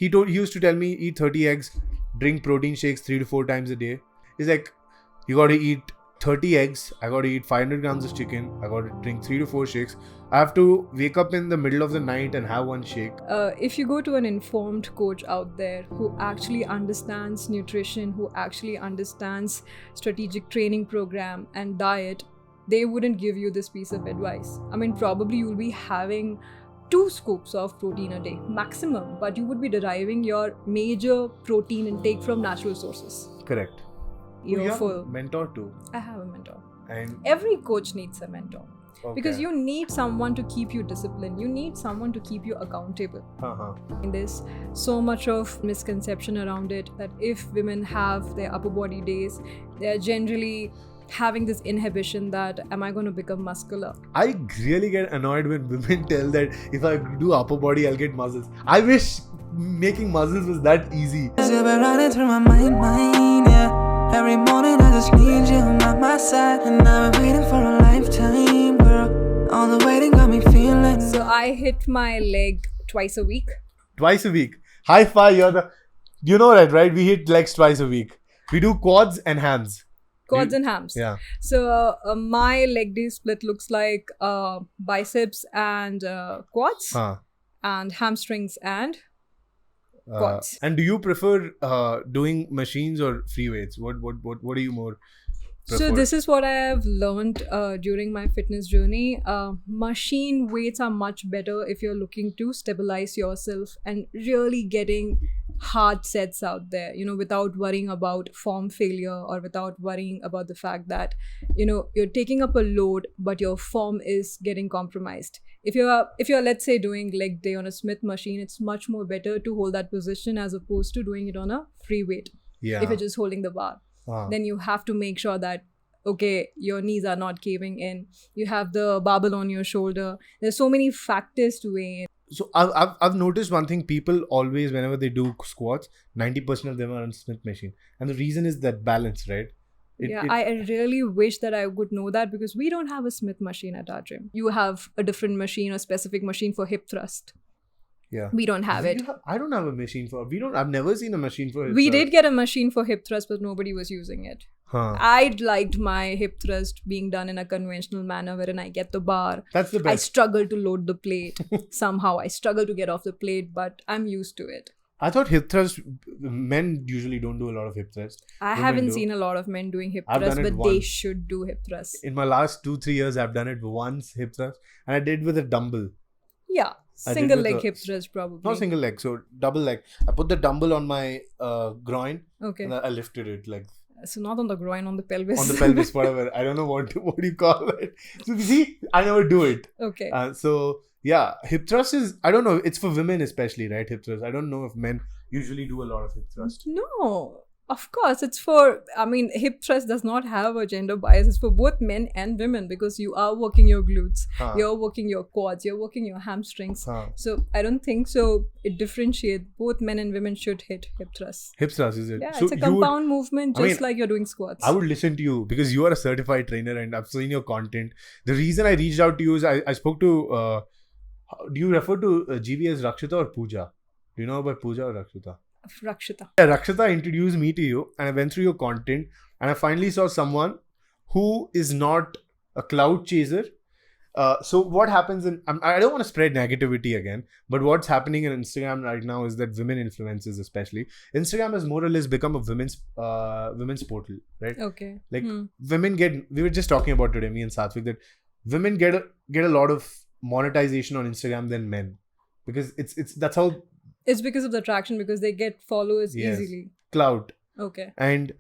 he used to tell me eat 30 eggs, drink protein shakes 3 to 4 times a day. He's like, you got to eat 30 eggs, I got to eat 500 grams of chicken, I got to drink 3 to 4 shakes. I have to wake up in the middle of the night and have one shake. If you go to an informed coach out there who actually understands nutrition, who actually understands strategic training program and diet, they wouldn't give you this piece of advice. I mean, probably you'll be having 2 scoops of protein a day maximum, but you would be deriving your major protein intake from natural sources. Correct. You have a mentor too. I have a mentor. And every coach needs a mentor. okay. Because you need someone to keep you disciplined. You need someone to keep you accountable. There's so much of misconception around it that if women have their upper body days, they're generally having this inhibition that am I going to become muscular? I really get annoyed when women tell that if I do upper body, I'll get muscles. I wish making muscles was that easy. Every morning I just need you by my side, and I've been waiting for a lifetime, girl. All the waiting got me feeling. So I hit my leg twice a week. Twice a week. High five, you know that, right? We hit legs twice a week. We do quads and hams. Quads and hams. Yeah. So my leg day split looks like biceps and quads, and hamstrings and quads. And do you prefer doing machines or free weights? What do you more prefer? So this is what I have learned during my fitness journey. Machine weights are much better if you're looking to stabilize yourself and really getting hard sets out there, without worrying about form failure or without worrying about the fact that, you're taking up a load, but your form is getting compromised. If you're let's say doing leg day on a Smith machine, it's much more better to hold that position as opposed to doing it on a free weight. Yeah. If you're just holding the bar, then you have to make sure that, okay, your knees are not caving in. You have the barbell on your shoulder. There's so many factors to weigh in. So I've noticed one thing. People always, whenever they do squats, 90% of them are on Smith machine, and the reason is that balance, right? I really wish that I would know that, because we don't have a Smith machine at our gym. You have a different machine, a specific machine for hip thrust. Yeah. We don't have it. I don't have a machine for. I've never seen a machine for hip We thrust. did get a machine for hip thrust, but nobody was using it. I liked my hip thrust being done in a conventional manner, wherein I get the bar. That's the best. I struggle to load the plate. Somehow I struggle to get off the plate, but I'm used to it. I thought hip thrust, men usually don't do a lot of hip thrust. I haven't seen a lot of men doing hip thrust, but they should do hip thrust. In my last 2-3 years, I've done it once, hip thrust, and I did with a dumbbell. Yeah, single leg hip thrust probably. Not single leg, so double leg. I put the dumbbell on my groin, okay, and I lifted it like. So not on the groin, on the pelvis. On the pelvis, whatever. I don't know what do you call it. So see, I never do it. Okay. So yeah, hip thrust is, I don't know, it's for women especially, right? Hip thrust. I don't know if men usually do a lot of hip thrust. No, of course. It's for, hip thrust does not have a gender bias. It's for both men and women, because you are working your glutes, you're working your quads, you're working your hamstrings. So I don't think so. It differentiates. Both men and women should hit hip thrust. Hip thrust, is it? Yeah, so it's a compound movement, like you're doing squats. I would listen to you because you are a certified trainer and I've seen your content. The reason I reached out to you is I spoke to, do you refer to GV as Rakshita or Pooja? Do you know about Pooja or Rakshita? Rakshita. Yeah, Rakshita introduced me to you and I went through your content and I finally saw someone who is not a cloud chaser. So what happens I don't want to spread negativity again, but what's happening in Instagram right now is that women influencers especially, Instagram has more or less become a women's portal, right? Okay. Like women we were just talking about today, me and Satvik, that women get a lot of monetization on Instagram than men, because that's how. It's because of the traction, because they get followers easily. Clout. Okay. And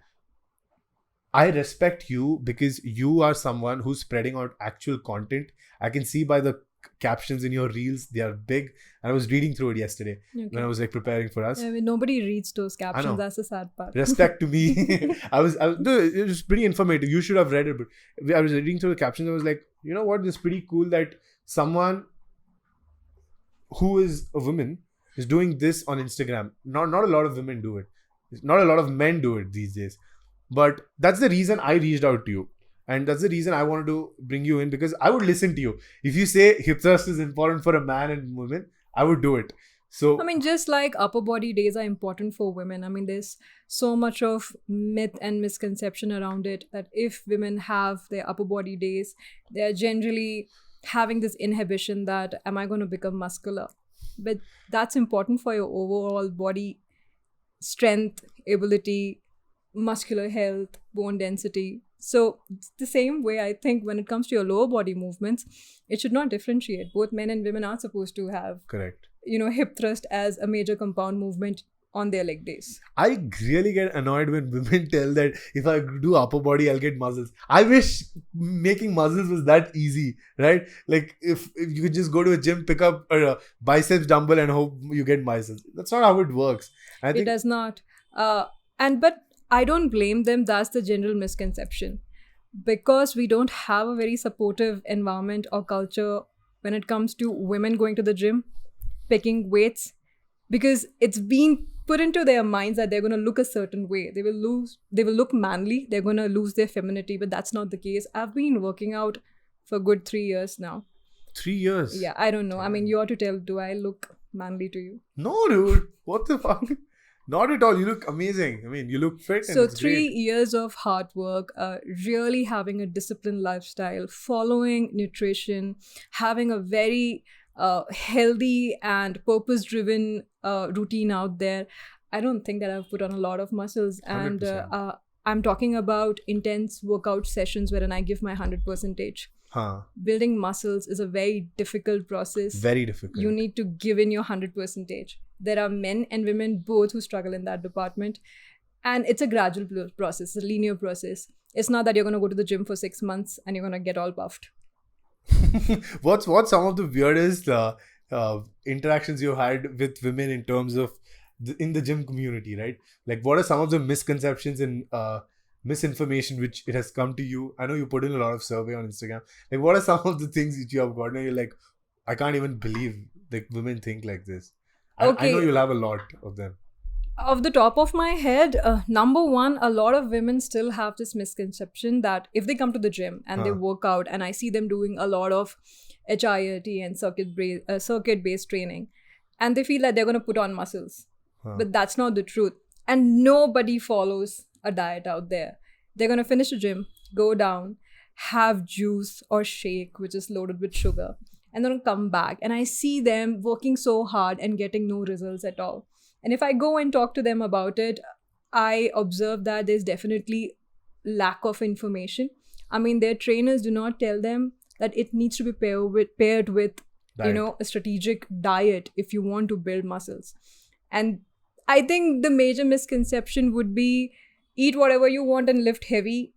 I respect you because you are someone who's spreading out actual content. I can see by the captions in your reels, they are big. And I was reading through it yesterday when I was preparing for us. Nobody reads those captions. That's the sad part. Respect to me. It was pretty informative. You should have read it. But I was reading through the captions. I was like, you know what? It's pretty cool that someone who is a woman is doing this on Instagram. Not a lot of women do it. Not a lot of men do it these days. But that's the reason I reached out to you. And that's the reason I wanted to bring you in, because I would listen to you. If you say hip thrust is important for a man and women, I would do it. So I mean, just like upper body days are important for women, I mean, there's so much of myth and misconception around it that if women have their upper body days, they're generally having this inhibition that, am I going to become muscular? But that's important for your overall body strength, ability, muscular health, bone density. So, it's the same way I think when it comes to your lower body movements, it should not differentiate. Both men and women are supposed to have, correct. hip thrust as a major compound movement on their leg days. I really get annoyed when women tell that if I do upper body, I'll get muscles. I wish making muscles was that easy, right? Like if you could just go to a gym, pick up a biceps dumbbell and hope you get muscles. That's not how it works. I It think does not. But I don't blame them. That's the general misconception. Because we don't have a very supportive environment or culture when it comes to women going to the gym, picking weights, because it's been put into their minds that they're going to look a certain way. They will look manly, they're going to lose their femininity, but that's not the case. I've been working out for a good 3 years now. 3 years. Yeah, I don't know. I mean, you ought to tell, do I look manly to you? No, dude. What the fuck? Not at all. You look amazing. I mean, you look fit. And So it's 3 great. years of hard work, really having a disciplined lifestyle, following nutrition, having a very healthy and purpose-driven routine out there. I don't think that I've put on a lot of muscles, and 100%. I'm talking about intense workout sessions wherein I give my 100%. Huh. Building muscles is a very difficult process. Very difficult. You need to give in your 100%. There are men and women both who struggle in that department. And it's a gradual process, a linear process. It's not that you're going to go to the gym for 6 months and you're going to get all buffed. What's some of the weirdest interactions you had with women in terms of in the gym community, right? Like, what are some of the misconceptions and misinformation which it has come to you? I know you put in a lot of survey on Instagram. Like, what are some of the things that you have gotten and you're like, I can't even believe like women think like this. I Okay. know you'll have a lot of them. Off the top of my head, number one, a lot of women still have this misconception that if they come to the gym and they work out, and I see them doing a lot of HIIT and circuit-based training, and they feel that they're going to put on muscles. But that's not the truth. And nobody follows a diet out there. They're going to finish the gym, go down, have juice or shake, which is loaded with sugar, and then come back. And I see them working so hard and getting no results at all. And if I go and talk to them about it, I observe that there's definitely lack of information. I mean, their trainers do not tell them that it needs to be paired with Diet. a strategic diet if you want to build muscles. And I think the major misconception would be eat whatever you want and lift heavy,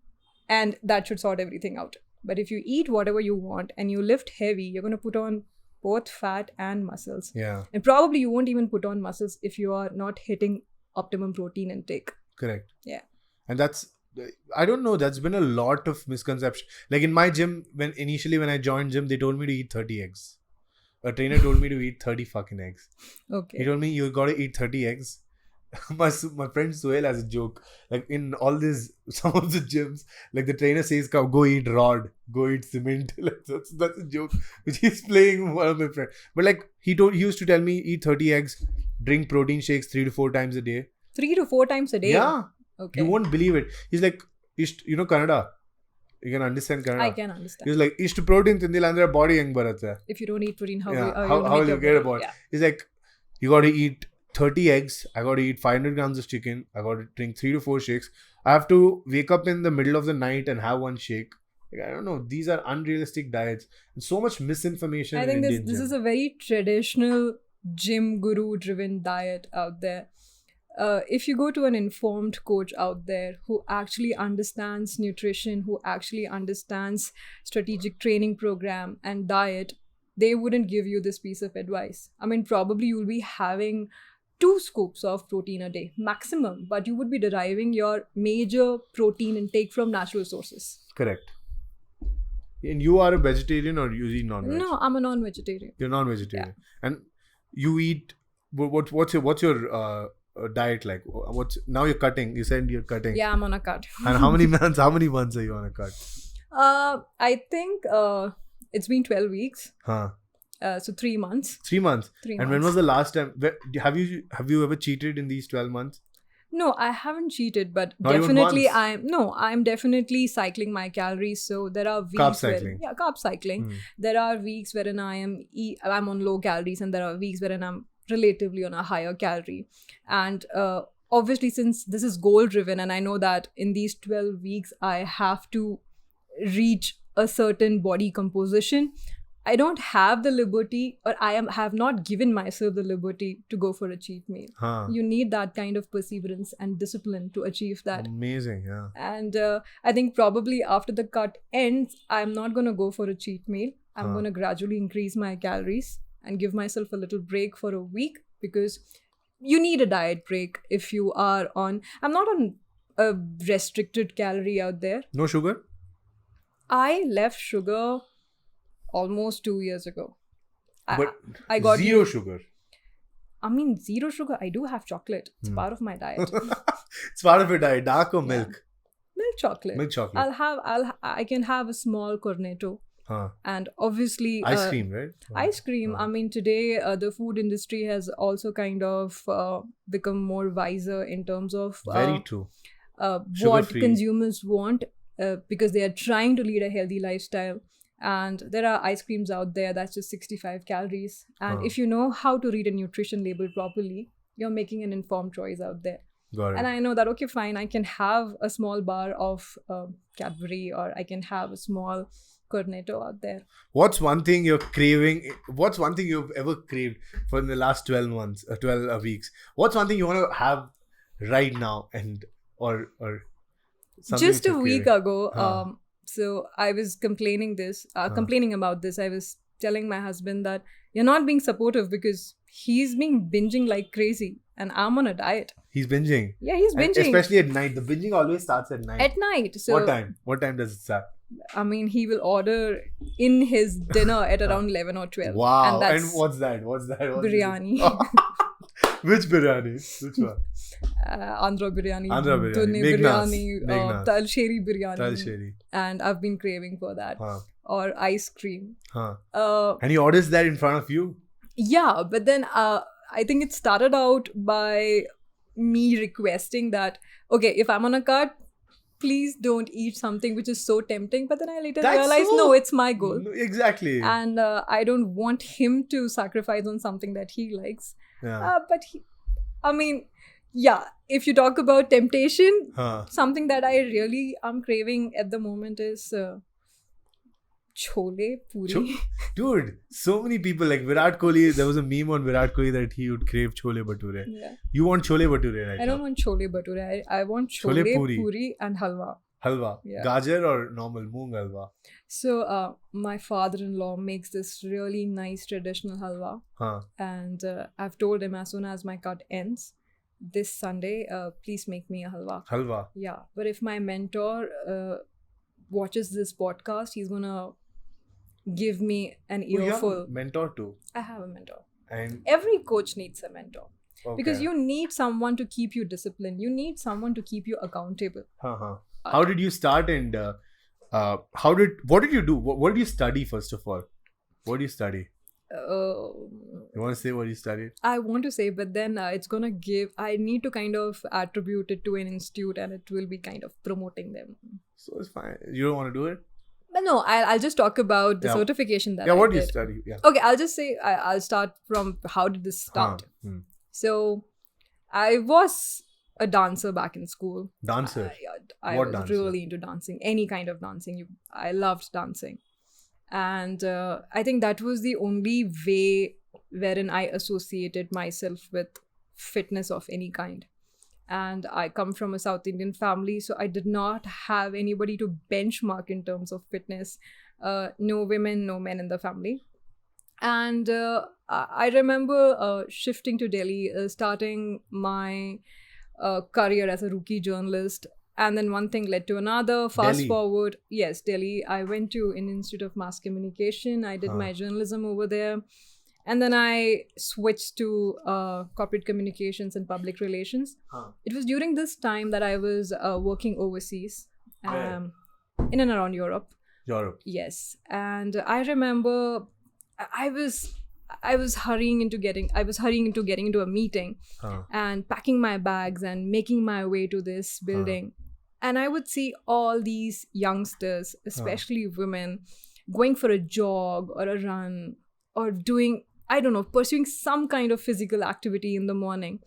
and that should sort everything out. But if you eat whatever you want and you lift heavy, you're going to put on both fat and muscles. Yeah, And probably you won't even put on muscles if you are not hitting optimum protein intake. correct. Yeah. And that's, I don't know, that's been a lot of misconception. Like in my gym, when I joined gym, they told me to eat 30 eggs. A trainer told me to eat 30 fucking eggs. He Okay. told me you gotta eat 30 eggs. my friend Suhail has a joke. Like in all these, some of the gyms, like the trainer says, go eat rod, go eat cement. Like that's a joke which he's playing with one of my friends. But like he used to tell me eat 30 eggs, drink protein shakes 3 to 4 times a day. 3 to 4 times a day? Yeah. Okay. You won't believe it. He's like, you know Kannada? You can understand Kannada. I can understand. He's like, ಇಷ್ಟು protein ತಿಂದಿಲ್ಲ ಅಂದ್ರೆ body ಹೆಂಗ್ ಬರುತ್ತೆ? If you don't eat protein, how Yeah, will how you will you make get your a body? Yeah. He's like, you got to eat 30 eggs. I got to eat 500 grams of chicken. I got to drink 3 to 4 shakes. I have to wake up in the middle of the night and have one shake. Like, I don't know. These are unrealistic diets. And so much misinformation. I in think this Indian gym. is a very traditional gym guru driven diet out there. If you go to an informed coach out there who actually understands nutrition, who actually understands strategic training program and diet, they wouldn't give you this piece of advice. I mean, probably you'll be having 2 scoops of protein a day maximum, but you would be deriving your major protein intake from natural sources. Correct. And you are a vegetarian or you eat non-veg? No, I'm a non-vegetarian. You're non-vegetarian. And you eat, what's your diet like? Now you're cutting. You said you're cutting. Yeah, I'm on a cut. And how many months are you on a cut? I think it's been 12 weeks. Huh. So 3 months. 3 months. 3 And when months. was the last time? Have you ever cheated in these 12 months? No, I haven't cheated, but Not even definitely once? I'm definitely cycling my calories. So there are weeks Carb cycling. carb cycling. Hmm. There are weeks wherein I'm on low calories, and there are weeks wherein I'm relatively on a higher calorie. And obviously, since this is goal driven, and I know that in these 12 weeks I have to reach a certain body composition, I don't have the liberty, or have not given myself the liberty to go for a cheat meal. Huh. You need that kind of perseverance and discipline to achieve that. Amazing, yeah. And I think probably after the cut ends, I'm not going to go for a cheat meal. I'm going to gradually increase my calories and give myself a little break for a week, because you need a diet break if you are on. I'm not on a restricted calorie out there. No sugar? I left sugar almost 2 years ago. But I got zero sugar. I mean, zero sugar. I do have chocolate. It's part of my diet. It's part of your diet. Dark or milk? Milk chocolate. Milk chocolate. I can have a small cornetto. Huh. And obviously Ice cream, right? Ice cream. I mean, today the food industry has also kind of become more wiser in terms of Very true. what Sugar-free. consumers want, because they are trying to lead a healthy lifestyle. And there are ice creams out there that's just 65 calories. And if you know how to read a nutrition label properly, you're making an informed choice out there. Got it. And I know that, okay, fine, I can have a small bar of Cadbury, or I can have a small cornetto out there. What's one thing you're craving? What's one thing you've ever craved for in the last 12 months, 12 weeks? What's one thing you want to have right now, and or something Just that a you're week craving? ago, so I was complaining about this. I was telling my husband that you're not being supportive, because he's being binging like crazy and I'm on a diet. He's binging. Yeah, he's And binging. especially at night. The binging always starts at night. At night. So What time? What time does it start? I mean, he will order in his dinner at around 11 or 12. Wow. And that's what's that? What's biryani. Which biryani? Which one? Andhra biryani. Andhra biryani. Dunne Meghna's. biryani. Meghna's. Talsheri biryani. Talsheri. And I've been craving for that. Huh. Or ice cream. Huh. Uh, And he orders that in front of you? Yeah, but then I think it started out by me requesting that, okay, if I'm on a cut, please don't eat something which is so tempting. But then I later That's realized, so- no, it's my goal. No, exactly. And I don't want him to sacrifice on something that he likes. Yeah. If you talk about temptation, Huh. something that I really am craving at the moment is chole puri. Dude, so many people like Virat Kohli. There was a meme on Virat Kohli that he would crave chole bhature. Yeah. You want chole bhature right I don't now? want chole bhature. I want chole Chole puri. puri and halwa. Halwa. Yeah. Gajar or normal moong halwa? So my father-in-law makes this really nice traditional halwa, Huh. and I've told him as soon as my cut ends this Sunday, please make me a halwa. Halwa. Yeah, but if my mentor watches this podcast, he's gonna give me an Oh, you have a earful. mentor too. I have a mentor. And Every coach needs a mentor, okay. because you need someone to keep you disciplined. You need someone to keep you accountable. Uh-huh. How did you start, and what did you do? What did you study first of all? What do you study? You want to say what you studied? I want to say, but then it's gonna give. I need to kind of attribute it to an institute, and it will be kind of promoting them. So it's fine. You don't want to do it? But no, I'll just talk about the Yeah. certification that Yeah. I What do you did. study? Yeah. Okay, I'll just say I'll start from how did this start. Huh. Hmm. So, I was a dancer back in school. Dancer. I What was dancer? really into dancing, any kind of dancing. I loved dancing. And I think that was the only way wherein I associated myself with fitness of any kind. And I come from a South Indian family, so I did not have anybody to benchmark in terms of fitness. No women, no men in the family. And I remember shifting to Delhi, starting my career as a rookie journalist. And then one thing led to another. Fast Delhi. forward, yes, Delhi. I went to Indian Institute of Mass Communication. I did my journalism over there. And then I switched to corporate communications and public relations. Huh. It was during this time that I was working overseas, Where? in and around Europe. Europe. Yes. And I remember I was hurrying into getting into a meeting and packing my bags and making my way to this building. And I would see all these youngsters, especially women, going for a jog or a run or doing, I don't know, pursuing some kind of physical activity in the morning.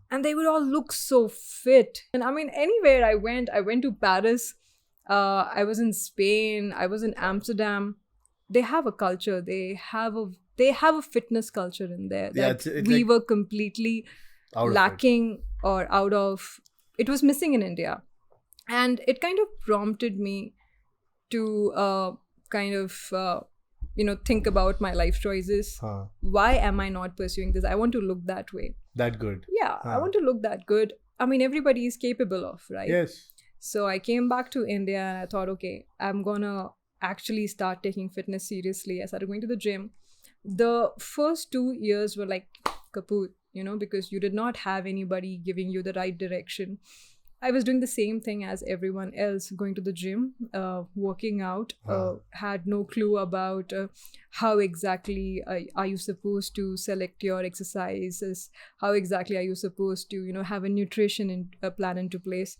And they would all look so fit. And I mean, anywhere I went to Paris, I was in Spain, I was in Amsterdam. They have a culture. They have a fitness culture in there that it's we like were completely out of it. lacking or out of. It was missing in India. And it kind of prompted me to think about my life choices. Why am I not pursuing this? I want to look that way. That good. Yeah, I want to look that good. I mean, everybody is capable of, right? Yes. So I came back to India and I thought, okay, I'm gonna actually start taking fitness seriously. I started going to the gym. The first 2 years were like kaput, because you did not have anybody giving you the right direction. I was doing the same thing as everyone else, going to the gym, working out, had no clue about how exactly are you supposed to select your exercises, how exactly are you supposed to, have a nutrition plan into place.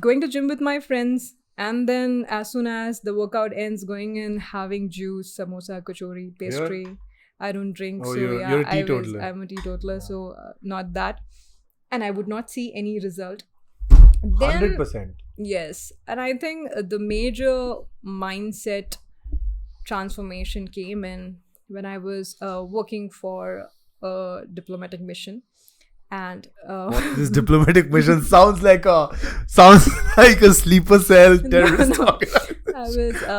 Going to gym with my friends, and then as soon as the workout ends, going in, having juice, samosa, kachori, pastry. I don't drink, so you're yeah, a teetotaler. I'm a teetotaler, so not that. And I would not see any result. Then, 100%. yes, and I think the major mindset transformation came in when I was working for a diplomatic mission, and This diplomatic mission sounds like a sleeper cell terrorist. No.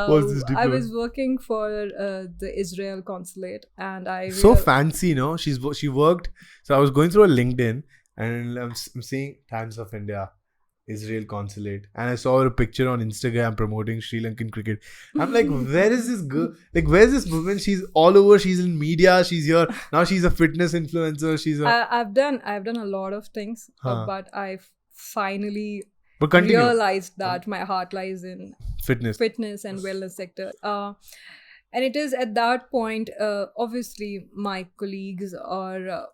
What's this I was working for the Israel consulate, and So fancy, no? She worked. So I was going through a LinkedIn, and I'm seeing Times of India, Israel consulate, and I saw her picture on Instagram promoting Sri Lankan cricket. I'm like, where is this girl? Like, where's this woman? She's all over. She's in media. She's here now. She's a fitness influencer. I've done a lot of things, but I've finally But continue. realized that my heart lies in Fitness and wellness sector. And it is at that point, obviously, my colleagues or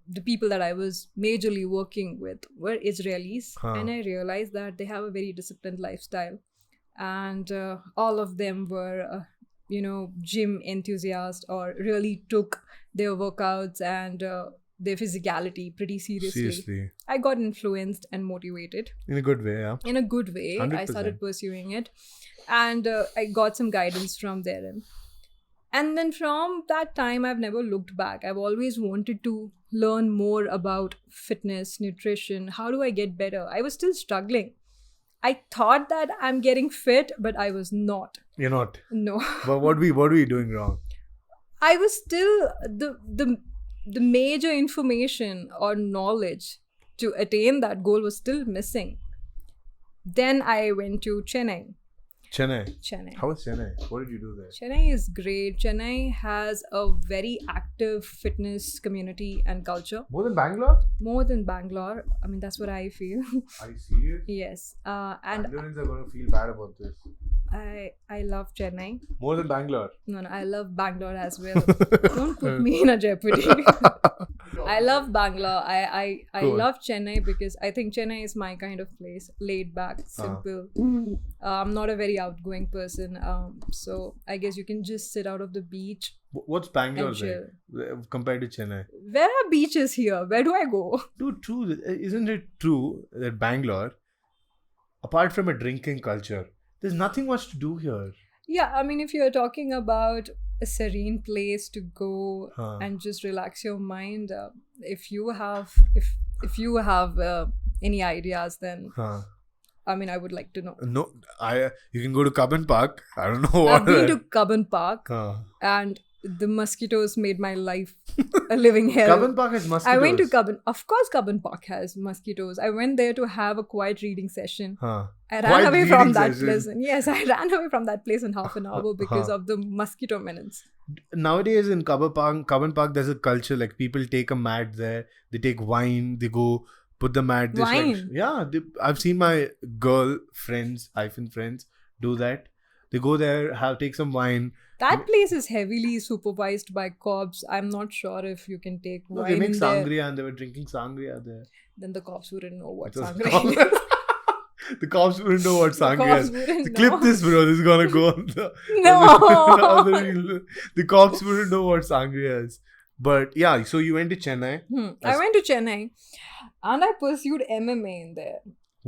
the people that I was majorly working with were Israelis, and I realized that they have a very disciplined lifestyle, and all of them were, gym enthusiasts or really took their workouts and their physicality pretty seriously. I got influenced and motivated in a good way, yeah. In a good way, 100%. I started pursuing it, and I got some guidance from therein. And then from that time, I've never looked back. I've always wanted to learn more about fitness, nutrition. How do I get better? I was still struggling. I thought that I'm getting fit, but I was not. You're not. No. But what were we doing wrong? I was still the major information or knowledge to attain that goal was still missing. Then I went to Chennai. How was Chennai? What did you do there? Chennai is great. Chennai has a very active fitness community and culture. More than Bangalore? More than Bangalore. I mean, that's what I feel. Are you serious? Yes. And Bangaloreans are going to feel bad about this. I love Chennai. More than Bangalore? No, I love Bangalore as well. Don't put me in a jeopardy. I love Bangalore. I Cool. love Chennai because I think Chennai is my kind of place. Laid back, simple. I'm not a very outgoing person. So I guess you can just sit out of the beach. What's Bangalore And chill. like compared to Chennai? Where are beaches here? Where do I go? Dude, true. Isn't it true that Bangalore, apart from a drinking culture, there's nothing much to do here? Yeah, I mean, if you're talking about a serene place to go and just relax your mind, if you have any ideas, then I mean, I would like to know. No, you can go to Cubbon Park. I don't know what. I've been to Cubbon Park, and the mosquitoes made my life a living hell. Cubbon Park has mosquitoes. I went to Cubbon. Of course, Cubbon Park has mosquitoes. I went there to have a quiet reading session. I ran away from that place. Yes, I ran away from that place in half an hour because of the mosquito menace. Nowadays in Cubbon Park, there's a culture like people take a mat there. They take wine. They go put the mat. Wine? I've seen my girl friends do that. They go there, take some wine. That place is heavily supervised by cops. I'm not sure if you can take No, wine they make in there. sangria and they were drinking sangria there. Then the cops wouldn't know what It was sangria is. The cops wouldn't know what The sangria cops is. wouldn't Clip know. this, bro. This is gonna go on the. No. on the reel. The cops wouldn't know what sangria is. But yeah, so you went to Chennai. I went to Chennai and I pursued MMA in there.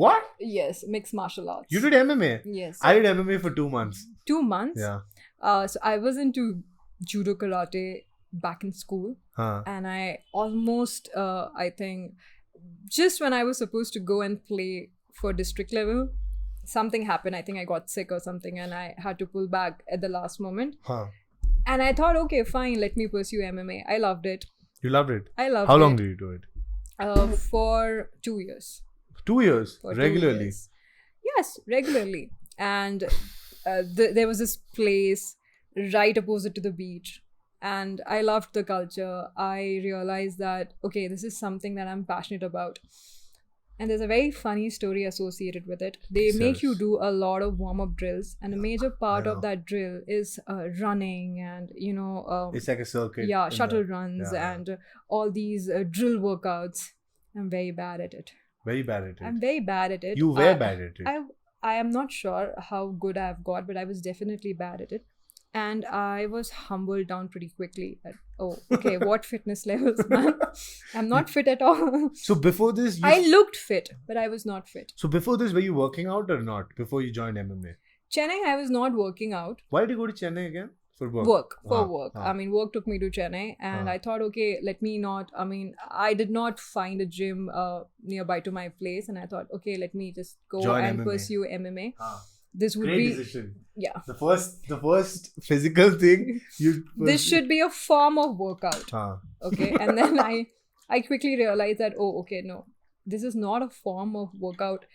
What? Yes, mixed martial arts. You did MMA? Yes. I did MMA for 2 months. 2 months. Yeah. So I was into judo karate back in school, Huh. and I almost, I think, just when I was supposed to go and play for district level, something happened. I think I got sick or something, and I had to pull back at the last moment. Huh. And I thought, okay, fine, let me pursue MMA. I loved it. You loved it? I loved How it. long did you do it? For 2 years. 2 years? For 2 Regularly? years. Yes, regularly. And there was this place right opposite to the beach. And I loved the culture. I realized that, okay, this is something that I'm passionate about. And there's a very funny story associated with it. They make you Yes. do a lot of warm-up drills. And a major part know. of that drill is running and, It's like a circuit. yeah, in shuttle the- runs yeah. and all these drill workouts. I'm very bad at it. Very bad at it. I'm very bad at it. You were bad at it. I am not sure how good I've got, but I was definitely bad at it. And I was humbled down pretty quickly. Oh, okay, what fitness levels, man? I'm not fit at all. So before this, I looked fit, but I was not fit. So before this, were you working out or not? Before you joined MMA? Chennai, I was not working out. Why did you go to Chennai again? For work? Work. Ah. I mean, work took me to Chennai, and I thought, okay, let me not. I mean, I did not find a gym nearby to my place, and I thought, okay, let me just go Join and MMA. pursue MMA. Ah. This would Great be, decision. yeah. The first physical thing you. This should be a form of workout. Ah. Okay, and then I quickly realized that, oh, okay, no, this is not a form of workout.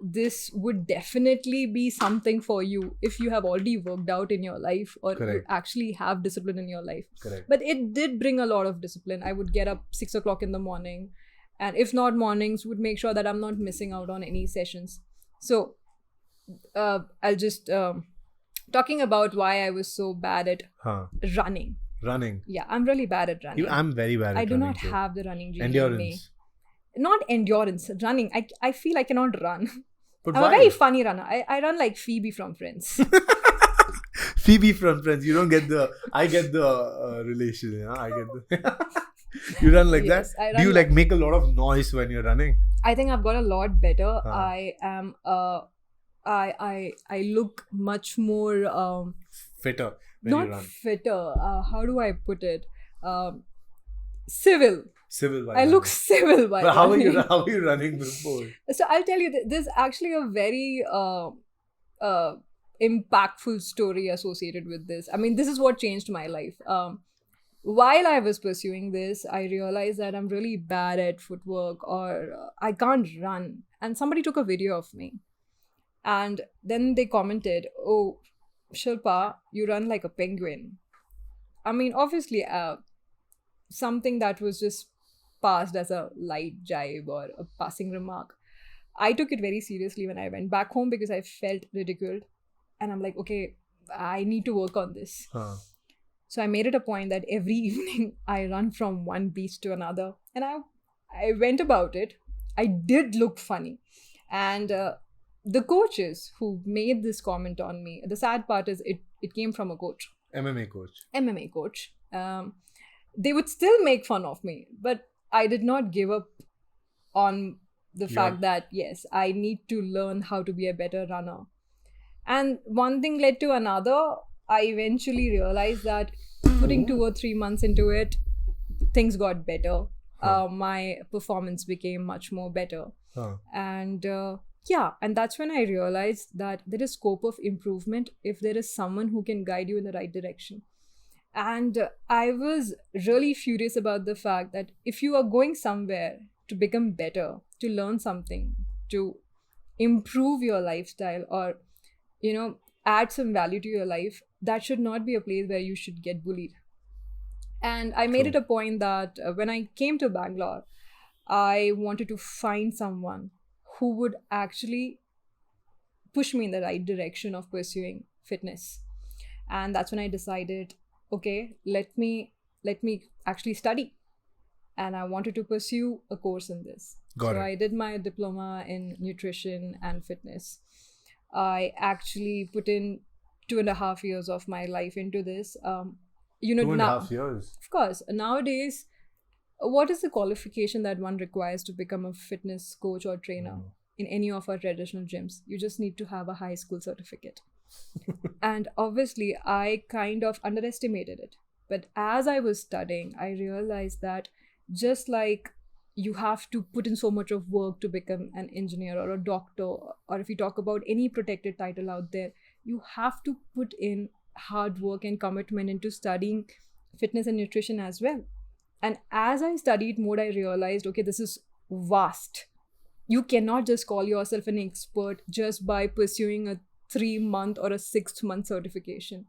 This would definitely be something for you if you have already worked out in your life, or you Correct. actually have discipline in your life. Correct. But it did bring a lot of discipline. I would get up 6 o'clock in the morning, and if not mornings, would make sure that I'm not missing out on any sessions. So I'll just talking about why I was so bad at Huh. running. Running. Yeah, I'm really bad at running. I'm very bad at I do running not too. have the running gene in me. Endurance. Not endurance, running. I feel I cannot run. But I'm why? a very funny runner. I run like Phoebe from Friends. Phoebe from Friends. You don't get the. I get the relation. Yeah? I get the. You run like Yes, I that? run Do you like make a lot of noise when you're running? I think I've got a lot better. Huh. I am I look much more Fitter when you not run. fitter. How do I put it? Civil. Civil. while I look running. civil while But how are you? running. How are you running before? So I'll tell you, there's actually a very impactful story associated with this. I mean, this is what changed my life. While I was pursuing this, I realized that I'm really bad at footwork, or I can't run. And somebody took a video of me. And then they commented, "Oh, Shilpa, you run like a penguin." I mean, obviously, something that was just passed as a light jibe or a passing remark. I took it very seriously when I went back home because I felt ridiculed. And I'm like, okay, I need to work on this. Huh. So I made it a point that every evening I run from one beach to another. And I went about it. I did look funny. And the coaches who made this comment on me, the sad part is it came from a coach, MMA coach. MMA coach. They would still make fun of me, but I did not give up on the fact that, yes, I need to learn how to be a better runner. And one thing led to another. I eventually realized that putting 2 or 3 months into it, things got better. My performance became much more better. Huh. And and that's when I realized that there is scope of improvement if there is someone who can guide you in the right direction. And I was really furious about the fact that if you are going somewhere to become better, to learn something, to improve your lifestyle, or, add some value to your life, that should not be a place where you should get bullied. And I made True. it a point that when I came to Bangalore, I wanted to find someone who would actually push me in the right direction of pursuing fitness. And that's when I decided, okay, let me actually study. And I wanted to pursue a course in this. Got so it. I did my diploma in nutrition and fitness. I actually put in 2.5 years of my life into this. You know, 2.5 years. of course, nowadays, what is the qualification that one requires to become a fitness coach or trainer in any of our traditional gyms? You just need to have a high school certificate. And obviously, I kind of underestimated it. But as I was studying, I realized that just like you have to put in so much of work to become an engineer or a doctor, or if you talk about any protected title out there, you have to put in hard work and commitment into studying fitness and nutrition as well. And as I studied more, I realized, okay, this is vast. You cannot just call yourself an expert just by pursuing a 3-month or a 6-month certification.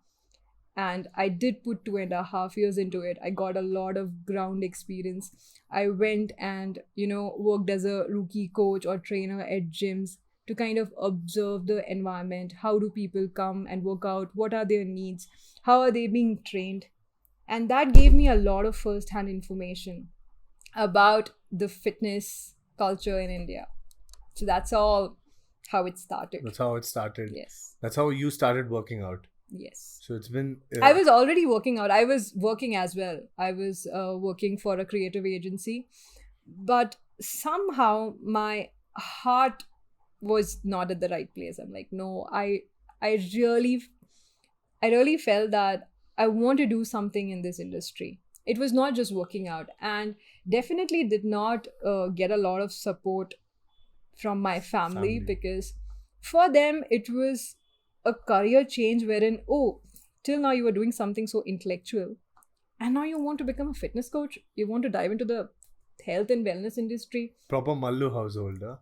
And I did put 2.5 years into it. I got a lot of ground experience. I went and, worked as a rookie coach or trainer at gyms to kind of observe the environment. How do people come and work out? What are their needs? How are they being trained? And that gave me a lot of first-hand information about the fitness culture in India. So that's all how it started. That's how it started. Yes. That's how you started working out. Yes. So it's been. I was already working out. I was working as well. I was working for a creative agency. But somehow my heart was not at the right place. I'm like, no, I really felt that I want to do something in this industry. It was not just working out, and definitely did not get a lot of support from my family. Because for them it was a career change wherein, till now you were doing something so intellectual and now you want to become a fitness coach, you want to dive into the health and wellness industry. Proper Mallu household, huh?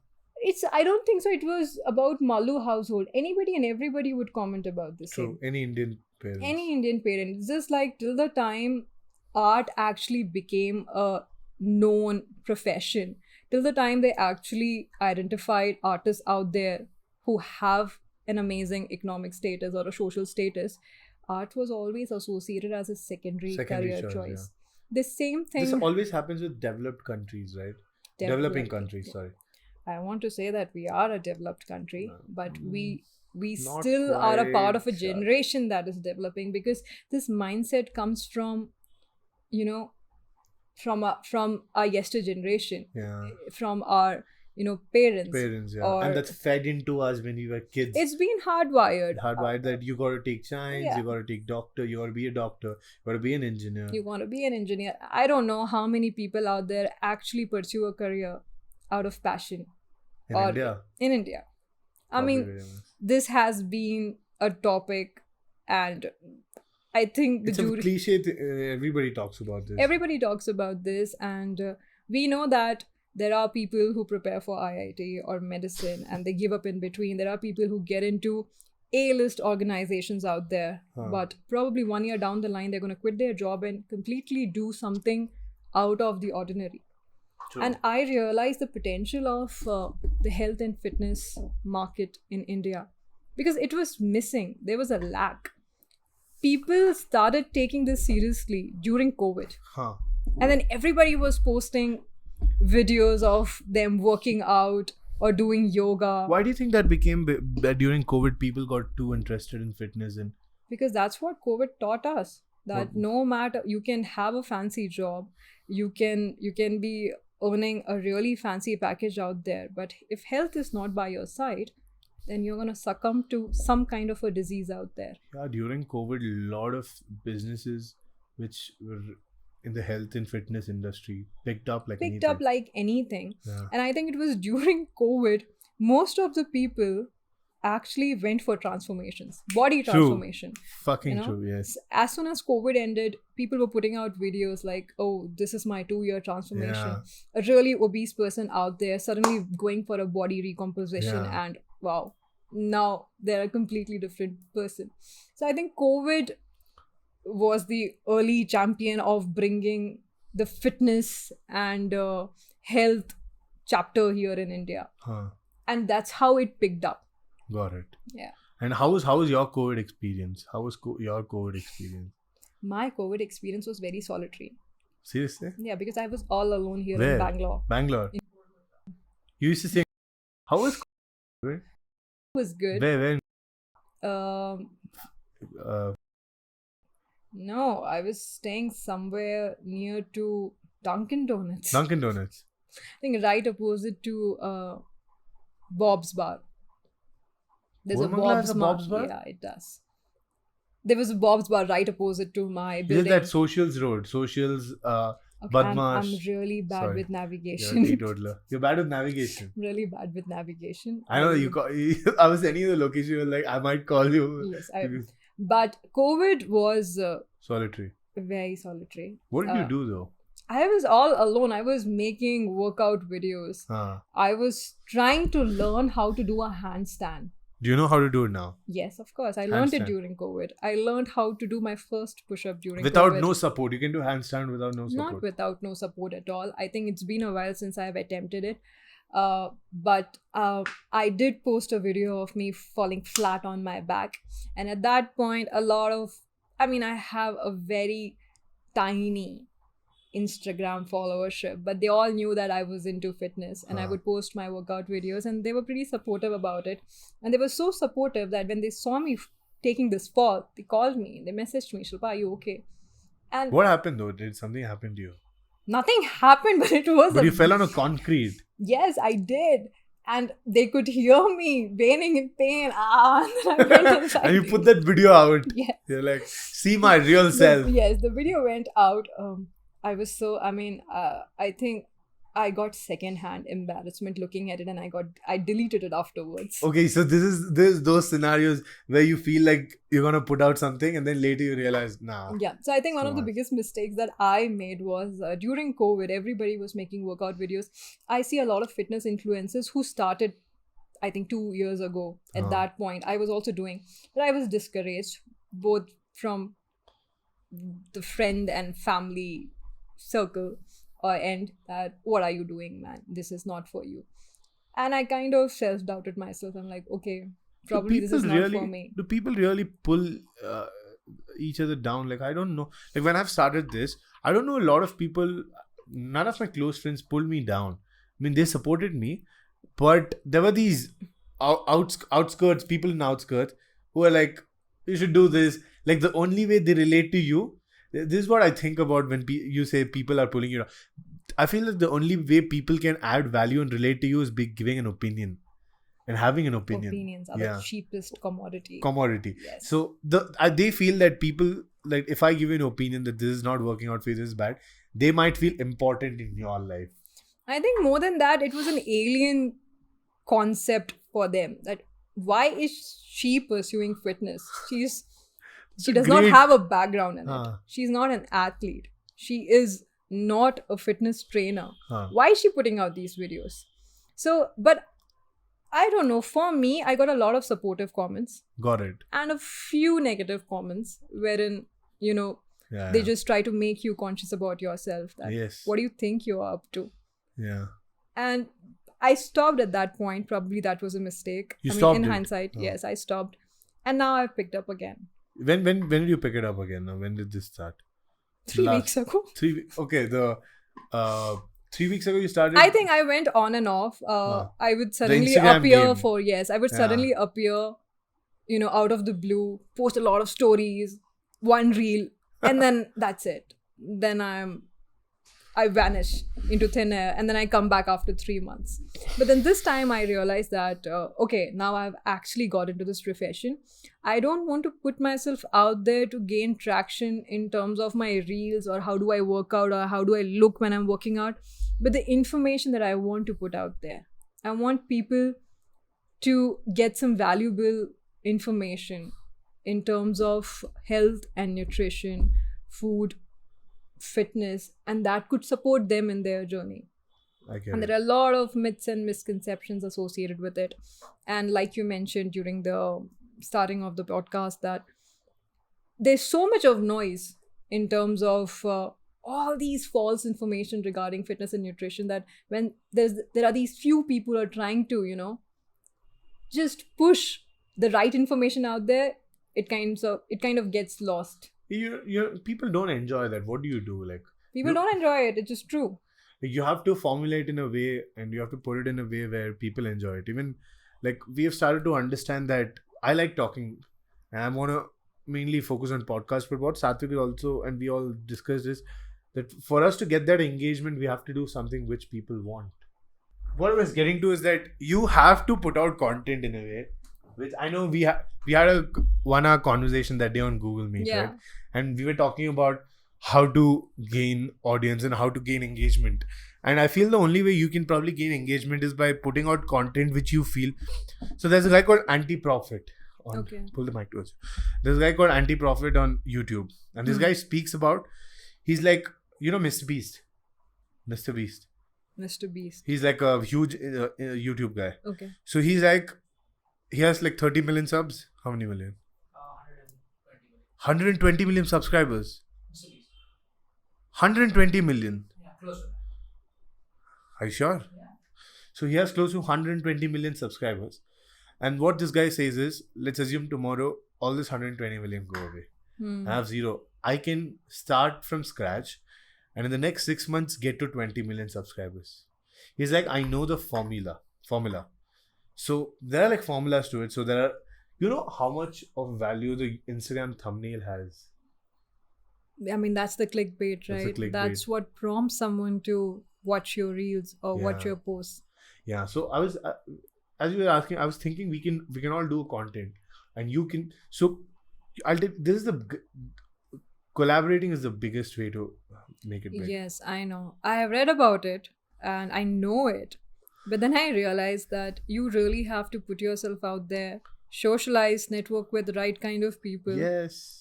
I don't think so it was about Mallu household. Anybody and everybody would comment about this. True. Any Indian parents. Any Indian parent. It's just like till the time art actually became a known profession, till the time they actually identified artists out there who have an amazing economic status or a social status, art was always associated as a secondary career choice. The same thing. This always happens with developed countries, right? Developing countries, yeah. sorry. I want to say that we are a developed country, but we Not still are a part of a quite, sure. generation that is developing, because this mindset comes from, from our yester generation, Yeah. from our parents. Parents, yeah. Or And that's fed into us when we were kids. it's been hardwired. Hardwired that you got to take science, Yeah. you got to take doctor, you got to be a doctor, you got to be an engineer. You want to be an engineer. I don't know how many people out there actually pursue a career out of passion In or India. in India. I Probably mean, very much. this has been a topic, and I think It's a cliche. Everybody talks about this. everybody talks about this, and we know that there are people who prepare for IIT or medicine and they give up in between. There are people who get into A-list organizations out there, but probably 1 year down the line, they're going to quit their job and completely do something out of the ordinary. True. And I realized the potential of the health and fitness market in India, because it was missing. There was a lack. People started taking this seriously during COVID. Huh. And then everybody was posting videos of them working out or doing yoga. Why do you think that became that during COVID people got too interested in fitness? And Because that's what COVID taught us. That no matter, you can have a fancy job, you can be earning a really fancy package out there, but if health is not by your side, then you're going to succumb to some kind of a disease out there. yeah, during COVID, a lot of businesses which were in the health and fitness industry picked up like anything. Yeah. And I think it was during COVID, most of the people actually went for transformations, body True. transformation. Fucking true, yes. As soon as COVID ended, people were putting out videos like, oh, this is my 2-year transformation. Yeah. A really obese person out there suddenly going for a body recomposition, Yeah. and wow, now they're a completely different person. So I think COVID was the early champion of bringing the fitness and health chapter here in India. Huh. And that's how it picked up. Got it. Yeah. And how was your COVID experience? How was your COVID experience? My COVID experience was very solitary. Seriously? Yeah, because I was all alone here Where? in Bangalore. Bangalore. You used to say, how was COVID? It was good. Where? Um, no, I was staying somewhere near to Dunkin' Donuts. Dunkin' Donuts. I think right opposite to Bob's Bar. There's a Koramangala has Bob's a Bob's Bar? Yeah, it does. There was a Bob's Bar right opposite to my Is it building. that Socials Road? Socials, Okay, I'm Badmaash. really bad Sorry. with You're a navigation. teetotaler. You're bad with navigation. Really bad with navigation. I know you. I was sending you the location. You were like, I might call you. Yes, but COVID was Solitary. very solitary. What did you do though? I was all alone. I was making workout videos. I was trying to learn how to do a handstand. Do you know how to do it now? Yes, of course. I learned it Handstand. during COVID. I learned how to do my first push-up during Without COVID. no support. You can do handstand without no support. Not without no support at all. I think it's been a while since I've attempted it. But I did post a video of me falling flat on my back. And at that point, I have a very tiny Instagram followership, but they all knew that I was into fitness and I would post my workout videos, and they were pretty supportive about it. And they were so supportive that when they saw me taking this fall, they called me, they messaged me, Shilpa, are you okay? And What happened though? Did something happen to you? nothing happened, but it was But you fell on a concrete. Yes, I did. And they could hear me wailing in pain. And then I went inside. And you put that video out. Yes. You're like, see my real self. Yes, the video went out. I think I got secondhand embarrassment looking at it, and I deleted it afterwards. Okay, so this is those scenarios where you feel like you're gonna put out something and then later you realize, nah. Yeah, so I think one of the Smart. biggest mistakes that I made was during COVID, everybody was making workout videos. I see a lot of fitness influencers who started, I think, 2 years ago. At that point, I was also doing, but I was discouraged both from the friend and family circle end that, what are you doing, man? This is not for you. And I kind of self-doubted myself. I'm like, okay, probably this is not for me. Do people really pull each other down? Like, I don't know. Like, when I've started this, I don't know, a lot of people, none of my close friends pulled me down. I mean, they supported me, but there were these outskirts, people in outskirts who are like, you should do this. Like, the only way they relate to you, this is what I think about when you say people are pulling you down. I feel that the only way people can add value and relate to you is giving an opinion and having an opinion. Opinions are the cheapest commodity. Yes. So they feel that people, like, if I give you an opinion that this is not working out for you, this is bad, they might feel important in your life. I think more than that, it was an alien concept for them. That why is she pursuing fitness? She does not have a background in it. She's not an athlete. She is not a fitness trainer. Why is she putting out these videos? So, but I don't know. For me, I got a lot of supportive comments. Got it. And a few negative comments wherein, they just try to make you conscious about yourself. That what do you think you're up to? Yeah. And I stopped at that point. Probably that was a mistake. In hindsight, yes, I stopped. And now I've picked up again. When did you pick it up again? When did this start? 3 weeks ago. 3 weeks. Okay, 3 weeks ago you started. I think I went on and off. I would suddenly Instagram appear game. I would suddenly appear, out of the blue, post a lot of stories, one reel, and then that's it. Then I vanish into thin air, and then I come back after 3 months. But then this time I realized that, okay, now I've actually got into this profession. I don't want to put myself out there to gain traction in terms of my reels or how do I work out or how do I look when I'm working out. But the information that I want to put out there, I want people to get some valuable information in terms of health and nutrition, food, fitness, and that could support them in their journey. And there are a lot of myths and misconceptions associated with it. And like you mentioned during the starting of the podcast, that there's so much of noise in terms of all these false information regarding fitness and nutrition, that when there are these few people who are trying to, just push the right information out there, it kind of gets lost. People don't enjoy that. What do you do? Like, People don't enjoy it. It's just true. you have to formulate in a way, and you have to put it in a way where people enjoy it. Even like we have started to understand that I like talking, and I want to mainly focus on podcasts. But what Satvik is also, and we all discussed this, that for us to get that engagement, we have to do something which people want. What I was getting to is that you have to put out content in a way, which I know we had a 1 hour conversation that day on Google Meet, Yeah. right? And we were talking about how to gain audience and how to gain engagement. And I feel the only way you can probably gain engagement is by putting out content which you feel. So there's a guy called Anti-Profit. Okay. Pull the mic towards you. There's a guy called Anti-Profit on YouTube. And this guy speaks about, he's like, Mr. Beast. Mr. Beast. Mr. Beast. He's like a huge YouTube guy. Okay. So he's like, he has like 30 million subs. How many million? 120 million subscribers. 120 million. Yeah, close to that. Are you sure? Yeah. So he has close to 120 million subscribers. And what this guy says is, let's assume tomorrow all this 120 million go away. I have zero. I can start from scratch and in the next 6 months get to 20 million subscribers. He's like, I know the formula. So there are like formulas to it. So there are, how much of value the Instagram thumbnail has. I mean, that's the clickbait, That's the right? clickbait. That's what prompts someone to watch your reels or watch Yeah. your posts. Yeah. So I was, as you were asking, I was thinking we can all do content, and you can. So collaborating is the biggest way to make it big. Yes, I know. I have read about it and I know it. But then I realized that you really have to put yourself out there, socialize, network with the right kind of people. Yes.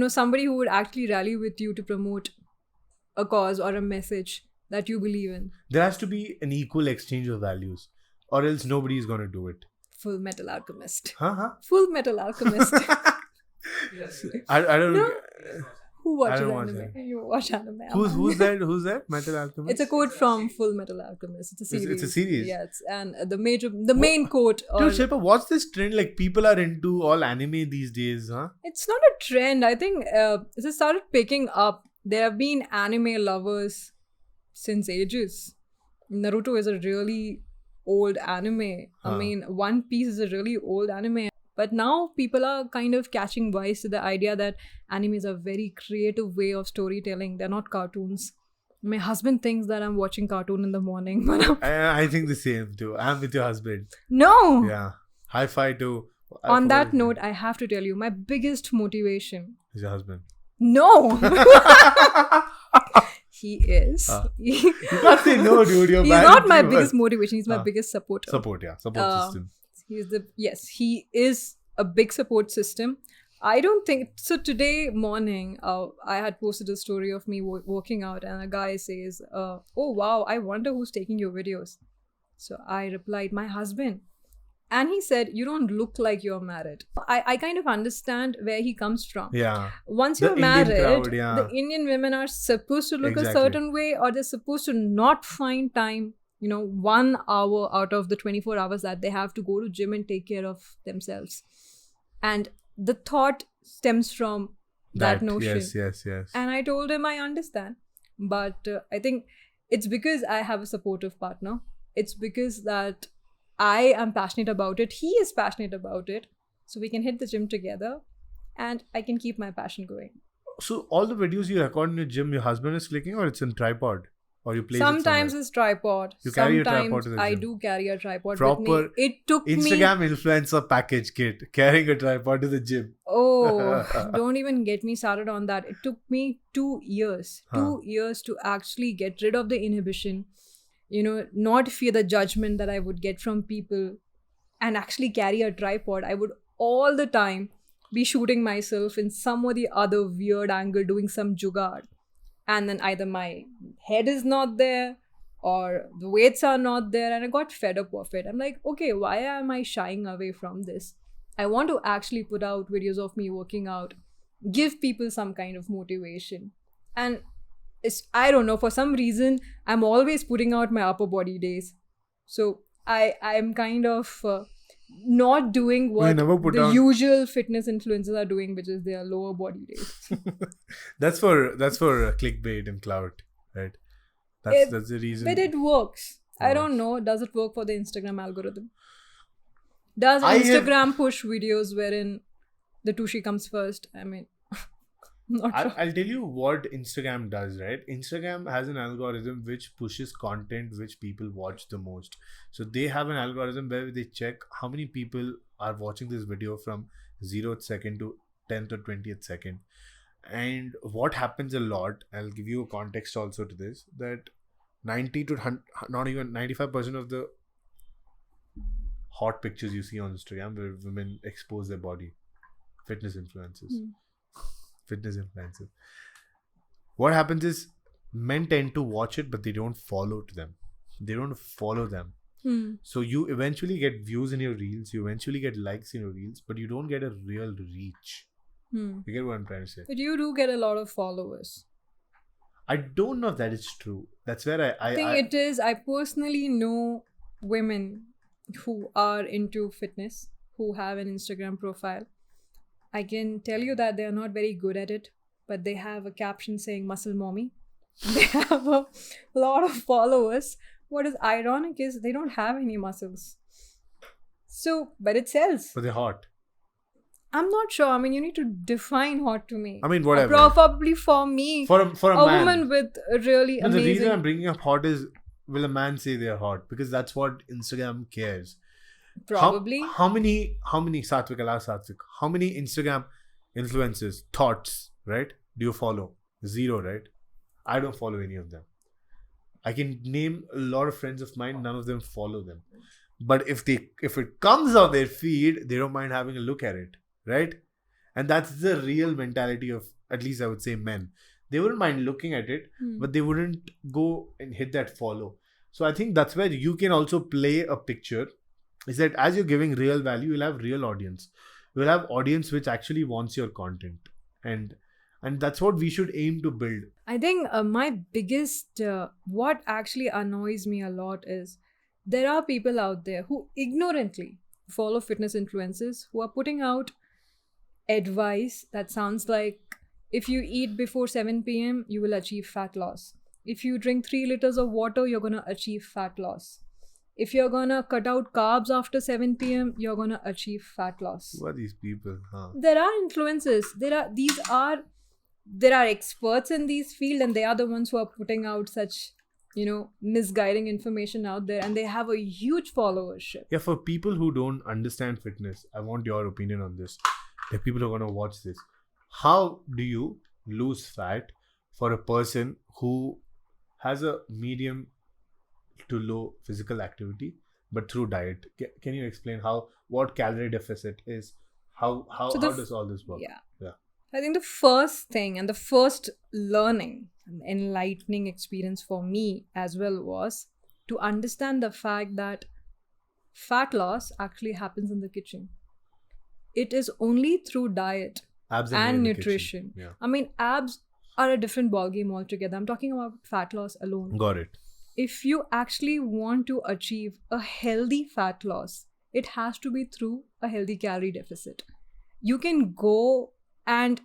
Somebody who would actually rally with you to promote a cause or a message that you believe in. There has to be an equal exchange of values, or else nobody is going to do it. Full Metal Alchemist. Huh? Full Metal Alchemist. Yes, I don't know. yes. Who watches don't watch anime? that. You watch anime. Who's that? Metal Alchemist? It's a quote from Full Metal Alchemist. It's a series. It's a series? Yes, and the main quote. Dude, Shilpa, what's this trend? Like, people are into all anime these days, huh? It's not a trend. I think it started picking up. There have been anime lovers since ages. Naruto is a really old anime. I mean, One Piece is a really old anime. But now people are kind of catching wise to the idea that anime is a very creative way of storytelling. They're not cartoons. My husband thinks that I'm watching cartoon in the morning. But I think the same too. I'm with your husband. no! Yeah. High five to. On that note, I have to tell you, my biggest motivation. is your husband. No! He is. You can't say no, dude. You're He's married not my to biggest her. motivation. He's my biggest supporter. Support system. He is a big support system. I don't think so. Today morning, I had posted a story of me working out, and a guy says, "Oh wow, I wonder who's taking your videos." So I replied, "My husband." And he said, "You don't look like you're married." I kind of understand where he comes from. Yeah. Once The you're Indian married, crowd, yeah. the Indian women are supposed to look a Exactly. certain way, or they're supposed to not find time, 1 hour out of the 24 hours that they have to go to gym and take care of themselves. And the thought stems from that notion. Yes. And I told him I understand. But I think it's because I have a supportive partner. It's because that I am passionate about it. He is passionate about it. So we can hit the gym together and I can keep my passion going. So all the videos you record in your gym, your husband is clicking, or it's in tripod? Or you play Sometimes it's tripod. You carry a tripod Sometimes to the I gym. do carry a tripod Proper with me. It took me... Instagram influencer package kit, carrying a tripod to the gym. Oh, don't even get me started on that. It took me 2 years. 2 years to actually get rid of the inhibition. Not fear the judgment that I would get from people and actually carry a tripod. I would all the time be shooting myself in some or the other weird angle, doing some jugaad. And then either my head is not there or the weights are not there, and I got fed up of it. I'm like, okay, why am I shying away from this? I want to actually put out videos of me working out, give people some kind of motivation. And I don't know, for some reason, I'm always putting out my upper body days. So I'm kind of not doing what never put the on- usual fitness influencers are doing, which is their lower body weight. That's for clickbait and clout, right? That's the reason. But it works. I don't Works. know. Does it work for the Instagram algorithm? Does I have- Instagram push videos wherein the Tushi comes first? I mean, I'm not sure. I'll tell you what Instagram does, right? Instagram has an algorithm which pushes content which people watch the most. So they have an algorithm where they check how many people are watching this video from 0th second to 10th or 20th second. And what happens a lot, I'll give you a context also to this, that 90 to not even 95% of the hot pictures you see on Instagram where women expose their body, fitness influencers. Fitness influencers. What happens is men tend to watch it, but they don't follow to them. They don't follow them. So you eventually get views in your reels, you eventually get likes in your reels, but you don't get a real reach. You get what I'm trying to say? But you do get a lot of followers. I don't know if that is true. That's where I think it is. I personally know women who are into fitness, who have an Instagram profile. I can tell you that they are not very good at it, but they have a caption saying muscle mommy. They have a lot of followers. What is ironic is they don't have any muscles. So, but it sells. But they're hot. I'm not sure. I mean, you need to define hot to me. I mean, whatever. Probably for me, For a a man. woman with a really No, the reason I'm amazing. bringing up hot is, will a man say they're hot? Because that's what Instagram cares. Probably. How many Satvik, Allah Satvik, how many Instagram influencers, thoughts, right? Do you follow? 0, right? I don't follow any of them. I can name a lot of friends of mine, none of them follow them. But if it comes on their feed, they don't mind having a look at it, right? And that's the real mentality of, at least I would say, men. They wouldn't mind looking at it, but they wouldn't go and hit that follow. So I think that's where you can also play a picture. Is that as you're giving real value, you'll have real audience. You'll have audience which actually wants your content. And that's what we should aim to build. I think my biggest, what actually annoys me a lot is there are people out there who ignorantly follow fitness influencers who are putting out advice that sounds like if you eat before 7 p.m., you will achieve fat loss. If you drink 3 liters of water, you're going to achieve fat loss. If you're going to cut out carbs after 7 p.m., you're going to achieve fat loss. Who are these people? Huh? There are influencers. There are experts in these field, and they are the ones who are putting out such, misguiding information out there, and they have a huge followership. Yeah, for people who don't understand fitness, I want your opinion on this. The people who are going to watch this. How do you lose fat for a person who has a medium to low physical activity, but through diet? Can you explain what calorie deficit is? How does all this work? Yeah. I think the first thing and the first learning, enlightening experience for me as well was to understand the fact that fat loss actually happens in the kitchen. It is only through diet Abs and in the nutrition. kitchen. Yeah. I mean, abs are a different ballgame altogether. I'm talking about fat loss alone. Got it. If you actually want to achieve a healthy fat loss, it has to be through a healthy calorie deficit. You can go and,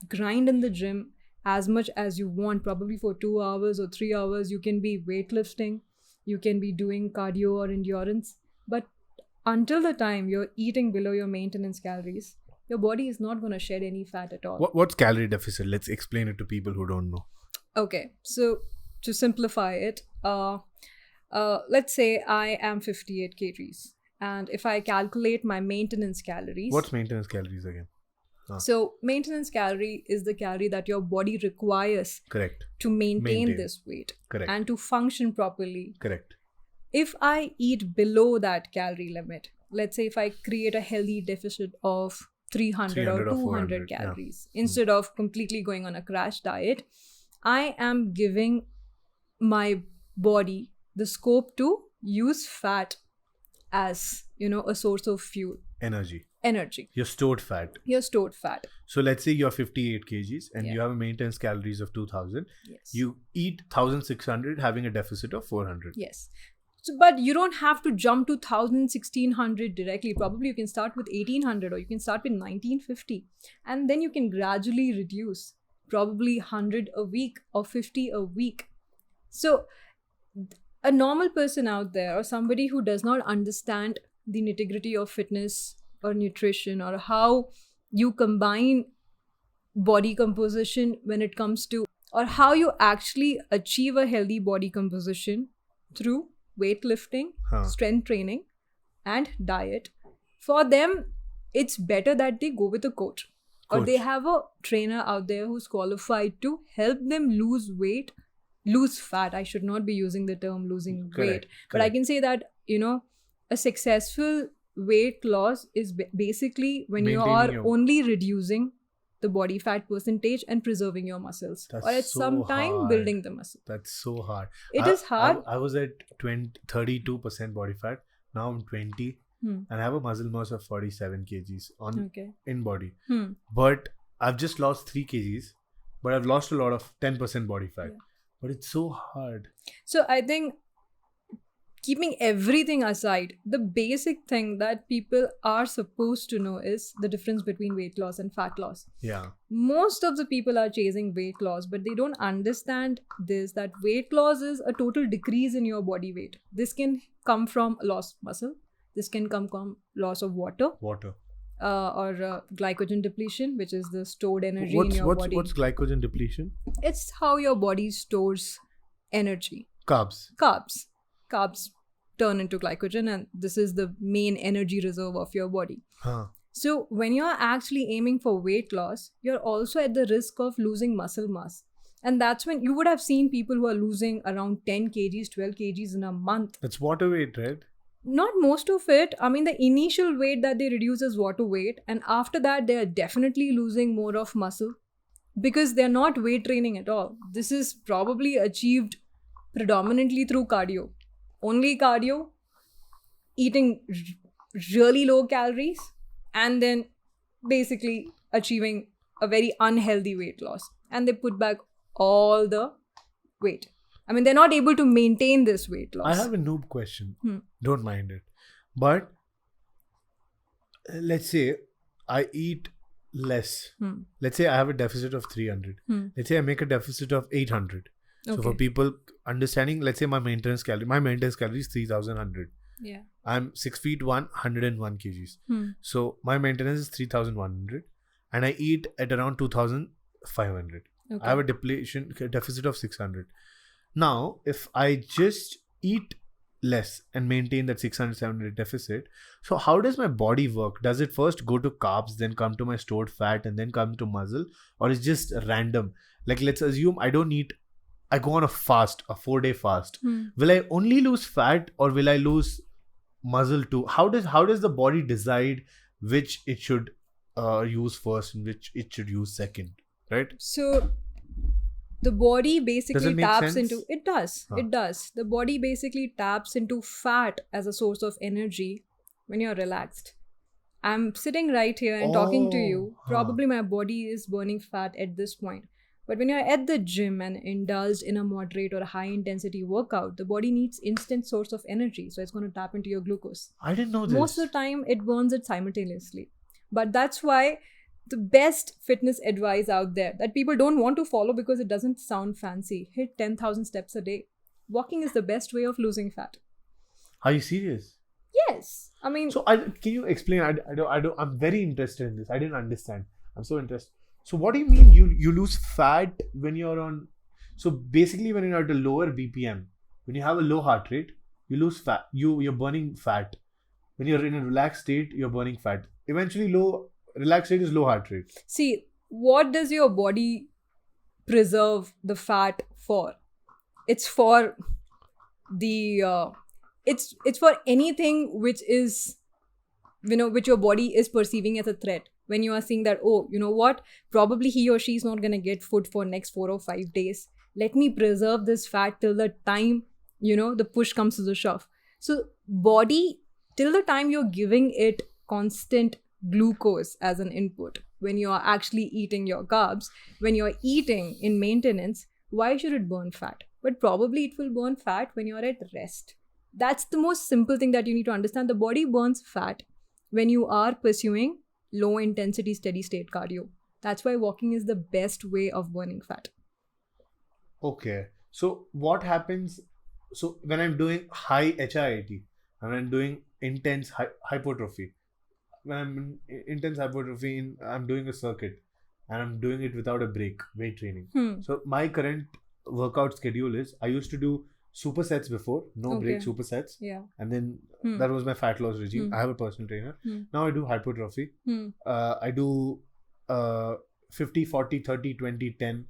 grind in the gym as much as you want, probably for 2 hours or 3 hours. You can be weightlifting, you can be doing cardio or endurance. But until the time you're eating below your maintenance calories, your body is not going to shed any fat at all. What's calorie deficit? Let's explain it to people who don't know. Okay, so to simplify it, let's say I am 58 kgs. And if I calculate my maintenance calories... What's maintenance calories again? So maintenance calorie is the calorie that your body requires Correct. to maintain this weight. Correct. And to function properly. Correct. If I eat below that calorie limit, let's say if I create a healthy deficit of 300 or 200 calories, instead of completely going on a crash diet, I am giving my body the scope to use fat as, a source of fuel. Energy. Your stored fat. So let's say you're 58 kgs and you have a maintenance calories of 2000. Yes. You eat 1600 having a deficit of 400. Yes. So, but you don't have to jump to 1000, 1600 directly. Probably you can start with 1800 or you can start with 1950. And then you can gradually reduce, probably 100 a week or 50 a week. So, a normal person out there or somebody who does not understand the nitty-gritty of fitness or nutrition or how you combine body composition when it comes to, or how you actually achieve a healthy body composition through weightlifting, strength training, and diet. For them, it's better that they go with a coach. Or they have a trainer out there who's qualified to help them lose weight, lose fat. I should not be using the term losing weight. But I can say that, a successful weight loss is basically when you are only reducing the body fat percentage and preserving your muscles. Or at some time building the muscle. That's so hard. It is hard. I was at 32% body fat. Now I'm 20. And I have a muscle mass of 47 kgs in body. But I've just lost 3 kgs. But I've lost a lot of 10% body fat. Yeah. But it's so hard. So I think, keeping everything aside, the basic thing that people are supposed to know is the difference between weight loss and fat loss. Yeah. Most of the people are chasing weight loss, but they don't understand this, that weight loss is a total decrease in your body weight. This can come from loss of muscle. This can come from loss of water. Or glycogen depletion, which is the stored energy in your body. What's glycogen depletion? It's how your body stores energy. Carbs turn into glycogen, and this is the main energy reserve of your body. So when you're actually aiming for weight loss, you're also at the risk of losing muscle mass. And that's when you would have seen people who are losing around 10 kgs, 12 kgs in a month. That's water weight, right? Not most of it. I mean, the initial weight that they reduce is water weight. And after that, they are definitely losing more of muscle because they're not weight training at all. This is probably achieved predominantly through cardio. Only cardio, eating really low calories, and then basically achieving a very unhealthy weight loss. And they put back all the weight. I mean, they're not able to maintain this weight loss. I have a noob question. Don't mind it. But let's say I eat less. Let's say I have a deficit of 300. Let's say I make a deficit of 800. So for people understanding, let's say my maintenance calorie is 3,100. Yeah. I'm 6 feet 101 kgs. So my maintenance is 3,100 and I eat at around 2,500. I have a deficit of 600. Now, if I just eat less and maintain that 600, 700 deficit, so how does my body work? Does it first go to carbs, then come to my stored fat, and then come to muscle? Or is just random? Like, let's assume I go on a fast, a 4-day fast. Will I only lose fat or will I lose muscle too? How does the body decide which it should use first and which it should use second? Right? So the body basically taps sense? into it does. The body basically taps into fat as a source of energy when you're relaxed. I'm sitting right here and talking to you. Probably my body is burning fat at this point. But when you're at the gym and indulged in a moderate or high intensity workout, the body needs instant source of energy. So it's going to tap into your glucose. I didn't know this. Most of the time, it burns it simultaneously. But that's why the best fitness advice out there that people don't want to follow because it doesn't sound fancy. Hit 10,000 steps a day. Walking is the best way of losing fat. Are you serious? Yes. I mean... So can you explain? I'm very interested in this. I didn't understand. I'm so interested. So what do you mean you lose fat when you're on... So basically when you're at a lower BPM, when you have a low heart rate, you lose fat. You're burning fat. When you're in a relaxed state, you're burning fat. Eventually relaxed state is low heart rate. See, what does your body preserve the fat for? It's for the... It's for anything which is, which your body is perceiving as a threat. When you are seeing that, oh, you know what? Probably he or she is not going to get food for next 4 or 5 days. Let me preserve this fat till the time, the push comes to the shove. So body, till the time you're giving it constant glucose as an input, when you're actually eating your carbs, when you're eating in maintenance, why should it burn fat? But probably it will burn fat when you're at rest. That's the most simple thing that you need to understand. The body burns fat when you are pursuing low intensity steady state cardio. That's why walking is the best way of burning fat. Okay. So what happens? So when I'm doing high HIIT and I'm doing intense hypertrophy, when I'm in intense hypertrophy, I'm doing a circuit and I'm doing it without a break, weight training. So my current workout schedule is I used to do supersets before, no break Okay. supersets, Yeah. and then Hmm. that was my fat loss regime. Hmm. I have a personal trainer. Hmm. Now I do hypertrophy. Hmm. I do 50, 40, 30, 20, 10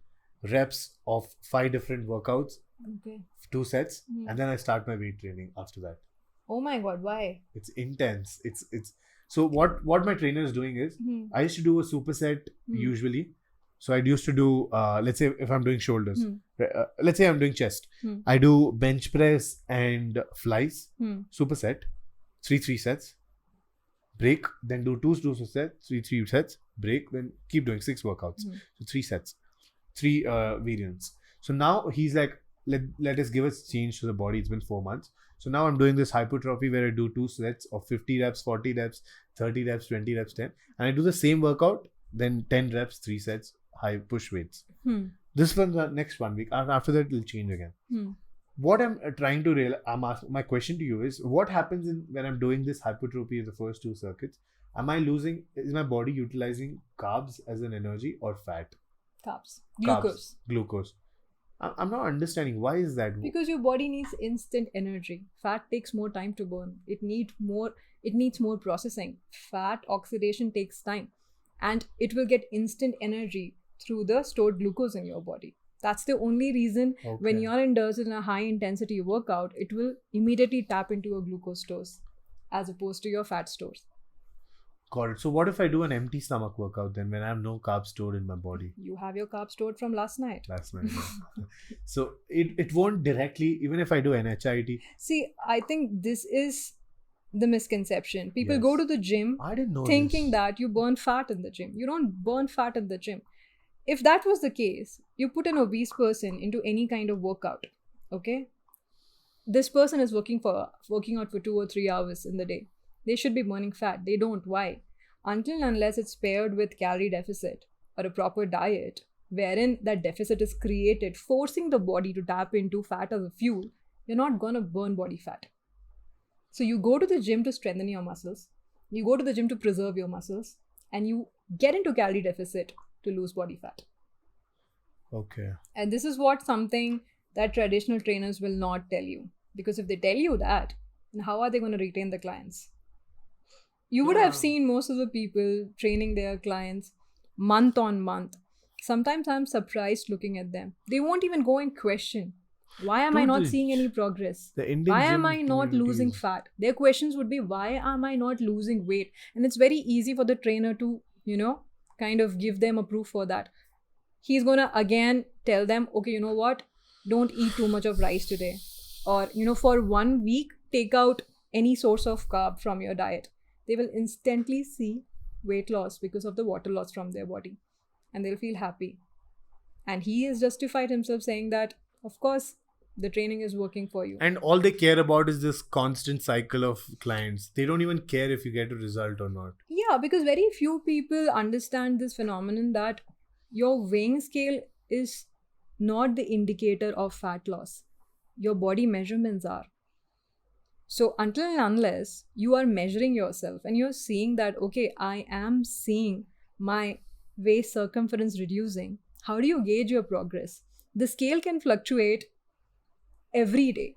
reps of 5 different workouts, Okay. 2 sets, Hmm. and then I start my weight training after that. Oh my god, why? It's intense. It's so what my trainer is doing is I used to do a superset usually. So I used to do let's say if I'm doing shoulders, let's say I'm doing chest, I do bench press and flies, superset, 3 sets, break, then do two sets, three sets, break, then keep doing 6 workouts. So 3 sets, 3 variants. So now he's like, let us give a change to the body. It's been 4 months. So now I'm doing this hypertrophy where I do 2 sets of 50 reps, 40 reps, 30 reps, 20 reps, 10. And I do the same workout, then 10 reps, 3 sets, high push weights. This one, the next 1 week. After that, it'll change again. What I'm trying to realize, my question to you is, what happens when I'm doing this hypertrophy of the first 2 circuits? Is my body utilizing carbs as an energy or fat? Carbs. Glucose. I'm not understanding. Why is that? Because your body needs instant energy. Fat takes more time to burn. It needs more processing. Fat oxidation takes time. And it will get instant energy through the stored glucose in your body. That's the only reason when you're indulged in a high intensity workout, it will immediately tap into your glucose stores as opposed to your fat stores. Got it. So what if I do an empty stomach workout then when I have no carbs stored in my body? You have your carbs stored from last night. Yeah. So it won't directly, even if I do NHIT. See, I think this is the misconception. People Yes. go to the gym I didn't know thinking this. that you burn fat in the gym. You don't burn fat in the gym. If that was the case, you put an obese person into any kind of workout, okay? This person is working out for 2 or 3 hours in the day. They should be burning fat. They don't. Why? Until and unless it's paired with calorie deficit or a proper diet, wherein that deficit is created, forcing the body to tap into fat as a fuel, you're not gonna burn body fat. So you go to the gym to strengthen your muscles, you go to the gym to preserve your muscles, and you get into calorie deficit to lose body fat. Okay. And this is what something that traditional trainers will not tell you. Because if they tell you that, then how are they going to retain the clients? You would have seen most of the people training their clients month on month. Sometimes I'm surprised looking at them. They won't even go and question, why am I not seeing any progress? The Indian Why am gym I not community losing is- fat? Their questions would be, why am I not losing weight? And it's very easy for the trainer to, kind of give them a proof for that. He's going to again tell them, okay, you know what? Don't eat too much of rice today. Or, for 1 week, take out any source of carb from your diet. They will instantly see weight loss because of the water loss from their body. And they'll feel happy. And he has justified himself saying that, of course, the training is working for you. And all they care about is this constant cycle of clients. They don't even care if you get a result or not. Yeah, because very few people understand this phenomenon that your weighing scale is not the indicator of fat loss. Your body measurements are. So until and unless you are measuring yourself and you're seeing that, okay, I am seeing my waist circumference reducing, how do you gauge your progress? The scale can fluctuate every day,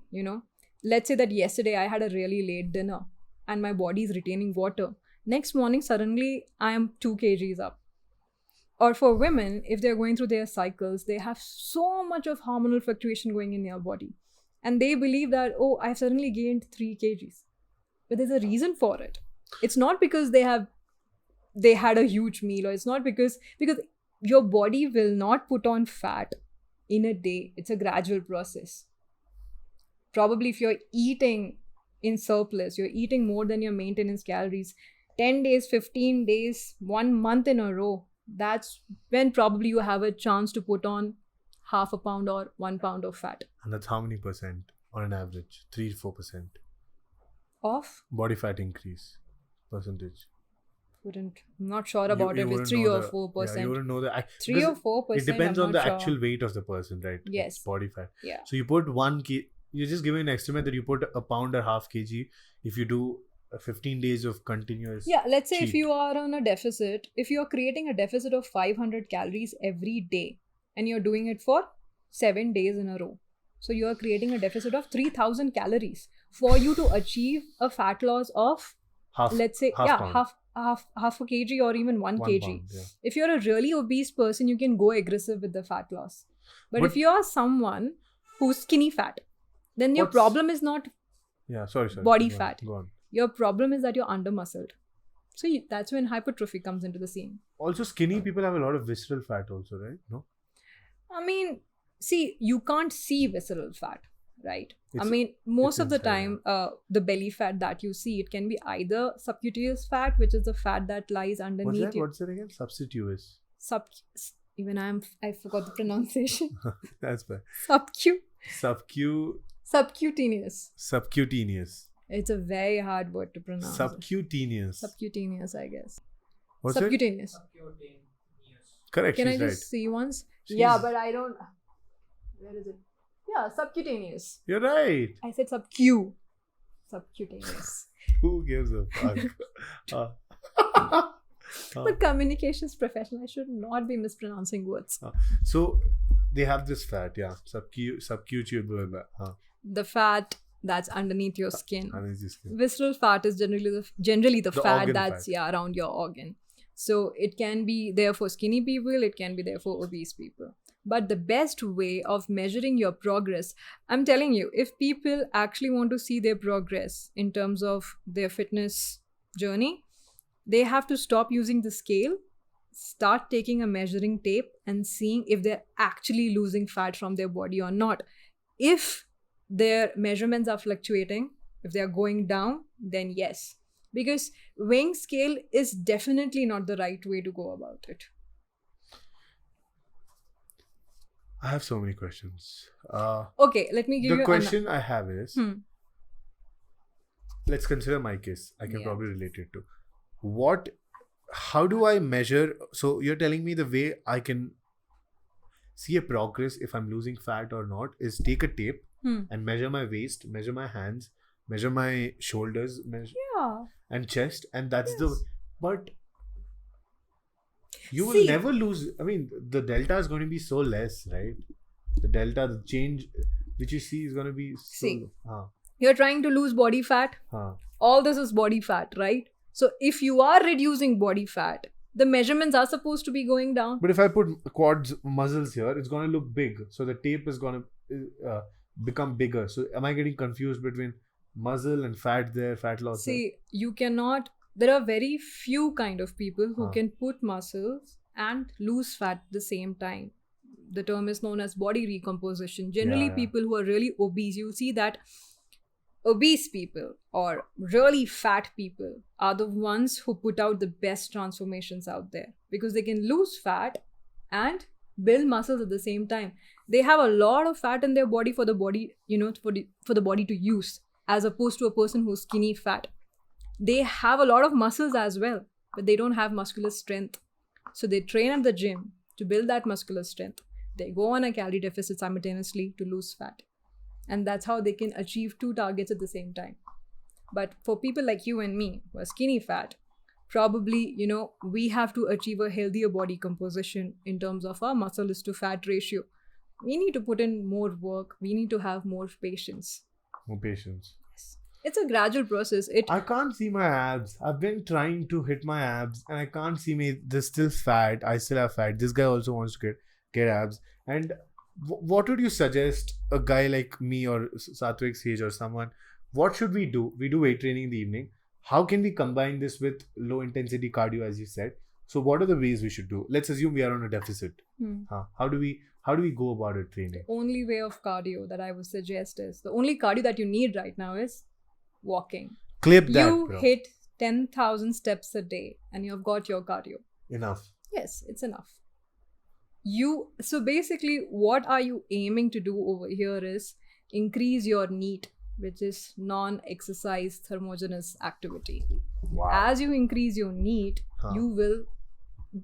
Let's say that yesterday I had a really late dinner and my body is retaining water. Next morning, suddenly I am 2 kgs up. Or for women, if they're going through their cycles, they have so much of hormonal fluctuation going in their body. And they believe that, oh, I've suddenly gained 3 kgs. But there's a reason for it. It's not because they had a huge meal, or it's not because your body will not put on fat in a day. It's a gradual process. Probably if you're eating in surplus, you're eating more than your maintenance calories, 10 days, 15 days, 1 month in a row, that's when probably you have a chance to put on 0.5 pound or 1 pound of fat. And that's how many percent? on an average? 3-4% Off? body fat increase percentage. I'm not sure about You it. wouldn't It's 3 know or the- 4%. Yeah, you wouldn't know the 3 or because 4%. it depends I'm on the not sure. actual weight of the person, right? Yes. It's body fat. Yeah. So you put 1 kg. You're just giving an estimate that you put a pound or half kg if you do 15 days of continuous. Yeah, let's say if cheat. you are on a deficit, if you're creating a deficit of 500 calories every day and you're doing it for 7 days in a row. So you are creating a deficit of 3000 calories for you to achieve a fat loss of, half. let's say, pound. half a kg or even 1 kg. pound, yeah. If you're a really obese person, you can go aggressive with the fat loss. But But- if you are someone who's skinny fat, then your What's- problem is not Yeah, sorry. Body Go on, fat. Go on. your problem is that you're under muscled. So that's when hypertrophy comes into the scene. Also, skinny people have a lot of visceral fat, also, right? No. I mean, see, you can't see visceral fat, right? I It's- mean, most it's of the inside, time, the belly fat that you see, it can be either subcutaneous fat, which is the fat that lies What's underneath that? you. What's that again? Substituous. Even I forgot the pronunciation. That's bad. Subcutaneous. Subcutaneous. It's a very hard word to pronounce. Subcutaneous. Subcutaneous, I guess. What's it? Subcutaneous. Correct. Can I she's just right. see once? She's- Yeah, but I don't. Where is it? Yeah, subcutaneous. You're right. I said subcutaneous. Who gives a fuck? But communications professional, I should not be mispronouncing words. So they have this fat, yeah. Subcutaneous. The fat that's underneath your skin. Underneath skin. Visceral fat is generally the The fat organ that's fat. around your organ. So it can be there for skinny people, it can be there for obese people. But the best way of measuring your progress, I'm telling you, if people actually want to see their progress in terms of their fitness journey, they have to stop using the scale, start taking a measuring tape and seeing if they're actually losing fat from their body or not. If their measurements are fluctuating, if they are going down, then yes. Because weighing scale is definitely not the right way to go about it. I have so many questions. Okay, let me give The you question I have is, Hmm. let's consider my case. I can Yeah. probably relate it to. How do I measure? So you're telling me the way I can see a progress if I'm losing fat or not is take a tape Hmm. and measure my waist, measure my hands, measure my shoulders, Yeah. and chest, and that's the. Yes. But you will See- never lose. I mean, the delta is going to be so less, right? The delta, the change which you see is going to be so. See. Huh, You're trying to lose body fat. huh. All this is body fat, right? So if you are reducing body fat, the measurements are supposed to be going down. But if I put quads muscles here, it's going to look big. So the tape is going to become bigger. So am I getting confused between muscle and fat there, fat loss there? See, you cannot. There are very few kind of people who Huh. can put muscles and lose fat at the same time. The term is known as body recomposition. Generally, Yeah. people who are really obese, you'll see that obese people or really fat people are the ones who put out the best transformations out there because they can lose fat and build muscles at the same time. They have a lot of fat in their body for the body, for the body to use, as opposed to a person who's skinny fat. They have a lot of muscles as well, but they don't have muscular strength. So they train at the gym to build that muscular strength. They go on a calorie deficit simultaneously to lose fat. And that's how they can achieve two targets at the same time. But for people like you and me who are skinny fat, probably, we have to achieve a healthier body composition in terms of our muscle is to fat ratio. We need to put in more work. We need to have more patience. More patience. It's a gradual process. I can't see my abs. I've been trying to hit my abs and I can't see me. They're still fat. I still have fat. This guy also wants to get abs. And what would you suggest a guy like me or Satvik Sage or someone? What should we do? We do weight training in the evening. How can we combine this with low intensity cardio, as you said? So what are the ways we should do? Let's assume we are on a deficit. How do we go about it training? Only way of cardio that I would suggest is the only cardio that you need right now is walking. Clip that, You bro. hit 10,000 steps a day and you've got your cardio. Enough. Yes, it's enough. So basically, what are you aiming to do over here is increase your NEAT, which is non-exercise thermogeneous activity. Wow. As you increase your NEAT, Huh.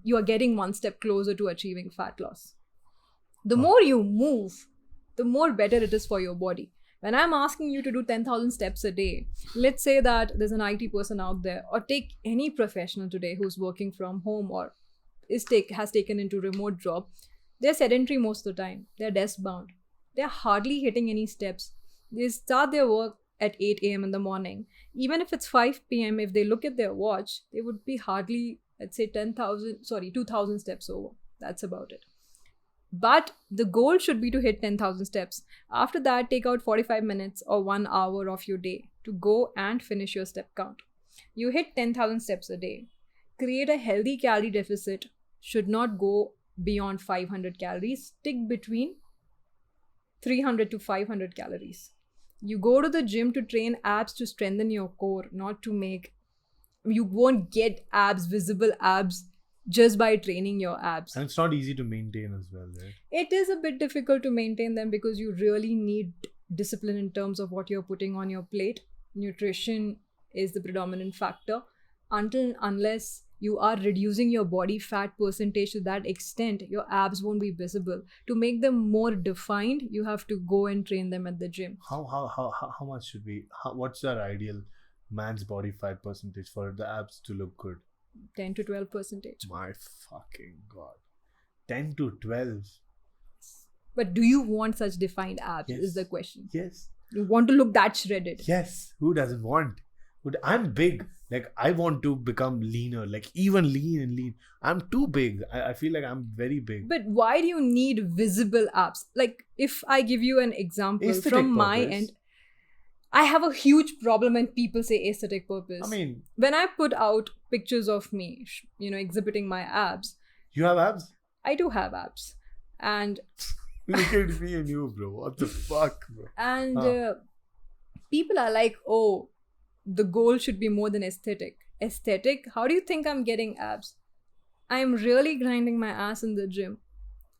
you are getting one step closer to achieving fat loss. The more you move, the more better it is for your body. When I'm asking you to do 10,000 steps a day, let's say that there's an IT person out there, or take any professional today who's working from home or has taken into remote job. They're sedentary most of the time. They're desk bound. They're hardly hitting any steps. They start their work at 8 a.m. in the morning. Even if it's 5 p.m., if they look at their watch, they would be hardly, let's say 2,000 steps over. That's about it. But the goal should be to hit 10,000 steps. After that, take out 45 minutes or 1 hour of your day to go and finish your step count. You hit 10,000 steps a day. Create a healthy calorie deficit. Should not go beyond 500 calories. Stick between 300 to 500 calories. You go to the gym to train abs to strengthen your core, not to make... You won't get abs, visible abs, just by training your abs. And it's not easy to maintain as well, right? It is a bit difficult to maintain them because you really need discipline in terms of what you're putting on your plate. Nutrition is the predominant factor. Unless you are reducing your body fat percentage to that extent, your abs won't be visible. To make them more defined, you have to go and train them at the gym. How much should we? What's our ideal man's body fat percentage for the abs to look good? 10 to 12%. My fucking god, 10 to 12. But do you want such defined abs? Yes. Is the question. Yes. You want to look that shredded? Yes. Who doesn't want? I'm big. Like, I want to become leaner. Like, even lean. I'm too big. I feel like I'm very big. But why do you need visible abs? Like, if I give you an example Aesthetic from my purpose. end, I have a huge problem when people say aesthetic purpose. I mean, when I put out pictures of me, exhibiting my abs, you have abs? I do have abs. And Look at me and you, bro. What the fuck, bro? And people are like, oh, the goal should be more than aesthetic. Aesthetic? How do you think I'm getting abs? I am really grinding my ass in the gym.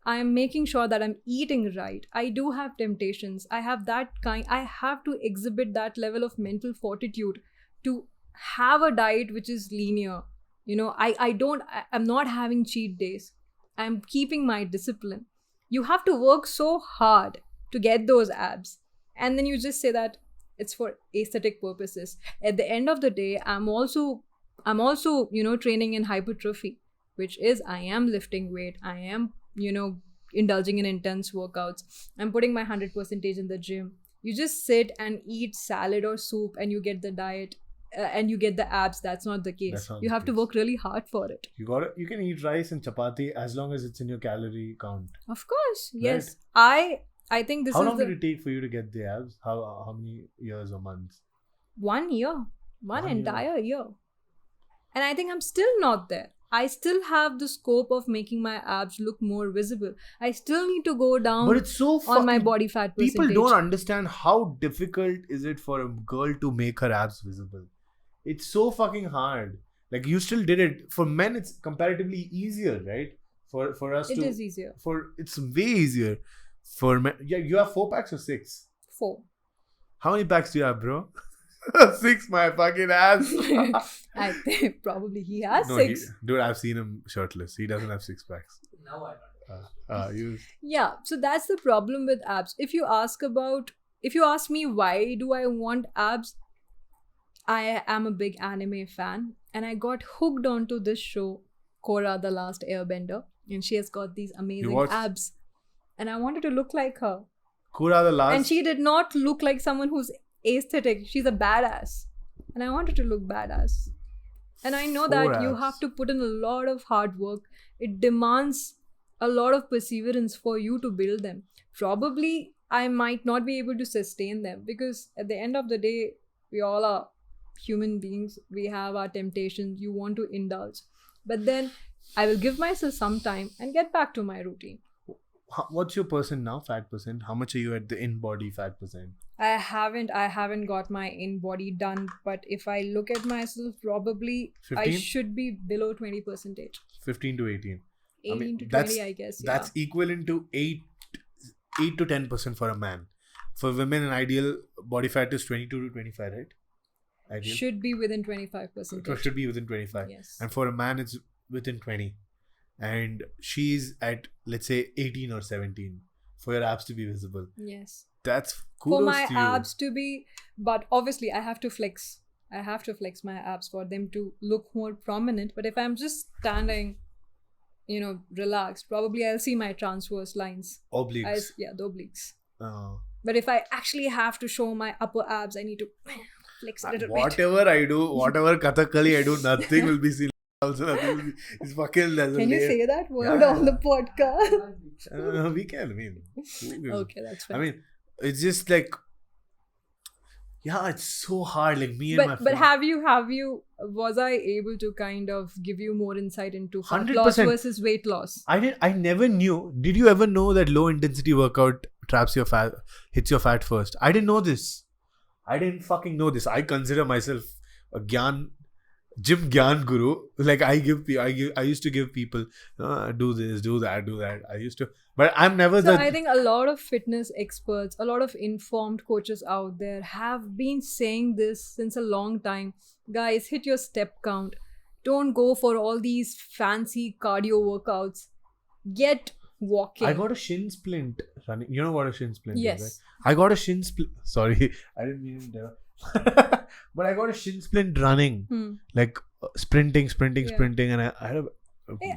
I am making sure that I'm eating right. I do have temptations. I have to exhibit that level of mental fortitude to have a diet which is linear. I'm not having cheat days. I'm keeping my discipline. You have to work so hard to get those abs. And then you just say that it's for aesthetic purposes. At the end of the day, I'm also training in hypertrophy, which is I am lifting weight. I am, indulging in intense workouts. I'm putting my 100% in the gym. You just sit and eat salad or soup and you get the diet and you get the abs. That's not the case. You have to work really hard for it. You can eat rice and chapati as long as it's in your calorie count. Of course, yes. I think this How is long did it take for you to get the abs? How many years or months? 1 year. One year. entire year. And I think I'm still not there. I still have the scope of making my abs look more visible. I still need to go down But it's so on my body fat percentage. People don't understand how difficult is it for a girl to make her abs visible. It's so fucking hard. Like, you still did it. For men, it's comparatively easier, right? For us It is easier. It's way easier. For men, yeah, you have 4 packs or 6? 4. How many packs do you have, bro? 6, my fucking ass. I think probably he has No, 6. dude, I've seen him shirtless. He doesn't have 6 packs. Now I don't. Yeah, so that's the problem with abs. If you ask me why do I want abs, I am a big anime fan and I got hooked onto this show, Korra the Last Airbender, and she has got these amazing abs and I wanted to look like her. Korra the Last... And she did not look like someone who's aesthetic. She's a badass. And I wanted to look badass. And I know that you have to put in a lot of hard work. It demands a lot of perseverance for you to build them. Probably I might not be able to sustain them because at the end of the day, we all are human beings. We have our temptations. You want to indulge. But then I will give myself some time and get back to my routine. What's your percent now? Fat percent? How much are you at the in-body fat percent? I haven't got my in-body done, but if I look at myself, probably 15? I should be below 20%. 15 to 18. 18 to 20, I guess. That's equivalent to 8 to 10% for a man. for women, an ideal body fat is 22 to 25, right? Ideal. Should be within 25%. It should be within 25. Yes. And for a man, it's within 20. And she's at, let's say, 18 or 17 for your abs to be visible. Yes. That's kudos For my to you. abs to be, but obviously I have to flex. I have to flex my abs for them to look more prominent. But if I'm just standing, relaxed, probably I'll see my transverse lines. Obliques. The obliques. Oh. But if I actually have to show my upper abs, I need to flex a little bit. Whatever I do, whatever Kathakali I do, nothing will be seen. Also, nothing will be. It's fucking. Can you say that word Yeah. on the podcast? We can. I mean, Okay, that's fine. I mean, it's just like, yeah, it's so hard. Like me and my but friend. have you was I able to kind of give you more insight into fat 100%. loss versus weight loss? I never knew. Did you ever know that low intensity workout traps your fat, hits your fat first? I didn't know this. I didn't fucking know this. I consider myself a gym gyan guru. Like I used to give people do this, do that. I used to, but I'm never So the. I think a lot of fitness experts, a lot of informed coaches out there have been saying this since a long time. Guys, hit your step count. Don't go for all these fancy cardio workouts. Get walking. I got a shin splint running. You know what a shin splint is, Yes. right? I got a shin splint. Sorry, I didn't mean to. But I got a shin splint running, like sprinting, and I had a.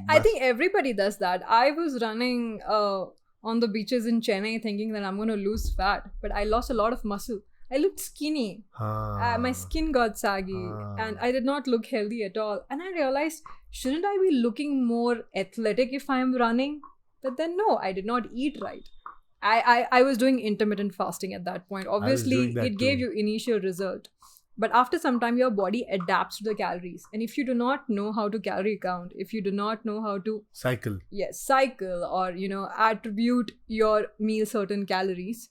I think everybody does that. I was running on the beaches in Chennai thinking that I'm going to lose fat, but I lost a lot of muscle. I looked skinny. My skin got saggy and I did not look healthy at all. And I realized, shouldn't I be looking more athletic if I'm running? But then no, I did not eat right. I was doing intermittent fasting at that point. Obviously, doing that it gave too. you initial result. But after some time, your body adapts to the calories. And if you do not know how to calorie count, if you do not know how to cycle. cycle or, attribute your meal certain calories,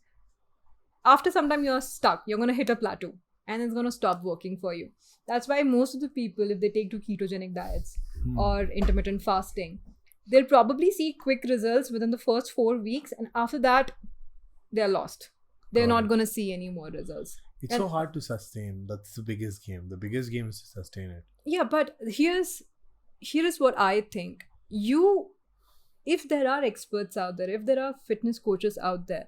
after some time you're stuck. You're going to hit a plateau and it's going to stop working for you. That's why most of the people, if they take to ketogenic diets or intermittent fasting, they'll probably see quick results within the first 4 weeks. And after that, they're lost. They're not going to see any more results. It's so hard to sustain. That's the biggest game. The biggest game is to sustain it. Yeah, but here's what I think. If there are experts out there, if there are fitness coaches out there,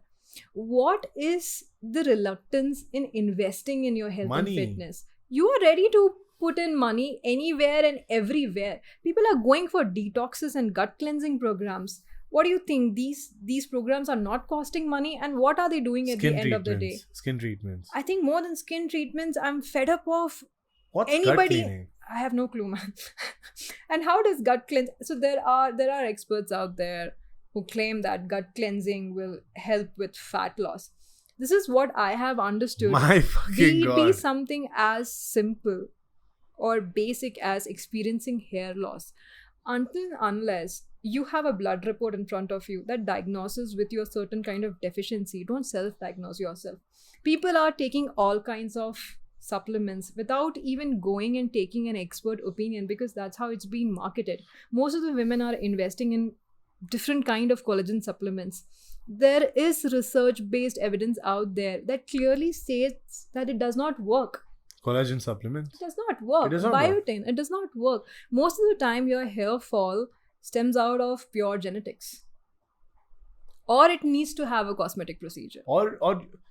what is the reluctance in investing in your health Money. and fitness? You are ready to put in money anywhere and everywhere. People are going for detoxes and gut cleansing programs. What do you think? These programs are not costing money, and what are they doing at the end of the day? Skin treatments. I think more than skin treatments, I'm fed up of What's gut anybody. cleaning? I have no clue, man. And how does gut cleanse? So there are experts out there who claim that gut cleansing will help with fat loss. This is what I have understood. My fucking Be God. something as simple or basic as experiencing hair loss. Until and unless you have a blood report in front of you that diagnoses with your certain kind of deficiency, don't self-diagnose yourself. People are taking all kinds of supplements without even going and taking an expert opinion, because that's how it's being marketed. Most of the women are investing in different kind of collagen supplements. There is research-based evidence out there that clearly states that it does not work. Collagen supplements. It does not work. It does not work. Biotin, it does not work. Most of the time, your hair fall stems out of pure genetics. Or it needs to have a cosmetic procedure. Or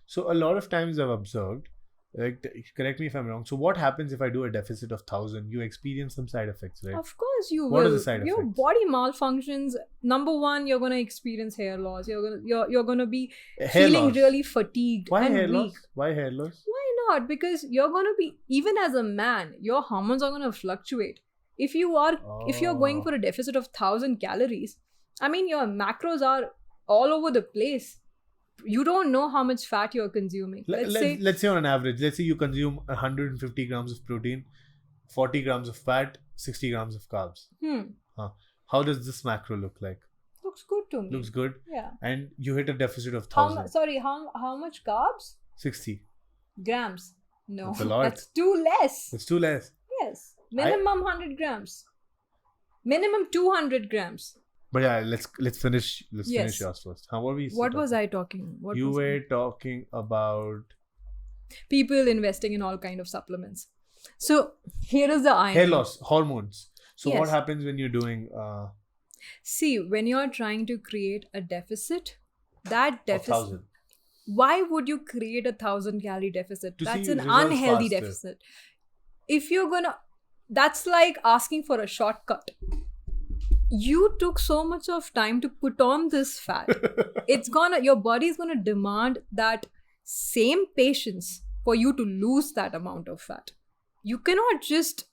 so a lot of times I've observed, like, correct me if I'm wrong. So what happens if I do a deficit of 1,000? You experience some side effects, right? Of course you will. What are the side Your effects? body malfunctions. Number one, you're gonna experience hair loss. You're gonna be Hair feeling loss. really fatigued Why and hair weak. loss? Why hair loss? Why not? Because you're gonna be, even as a man, your hormones are gonna fluctuate. If you're going for a deficit of 1,000 calories, I mean your macros are all over the place. You don't know how much fat you're consuming. Let's Let's say on an average, let's say you consume 150 grams of protein, 40 grams of fat, 60 grams of carbs. How does this macro look like? looks good to me. Looks good. Yeah. And you hit a deficit of How 1,000. how much carbs? 60. Grams. No. That's a lot. That's too less. It's too less. Yes. Minimum 100 grams. Minimum 200 grams. But yeah, let's finish. Let's Yes. finish yours first. What were we? What was I talking? What You was were talking about people investing in all kind of supplements. So here is the irony. hair loss, hormones. So what Yes. happens when you're doing See, when you're trying to create a deficit, that deficit. 1,000? Why would you create 1,000 calorie deficit? To That's see an results unhealthy faster. deficit. If you're gonna, that's like asking for a shortcut. You took so much of time to put on this fat. Your body's gonna demand that same patience for you to lose that amount of fat. You cannot just,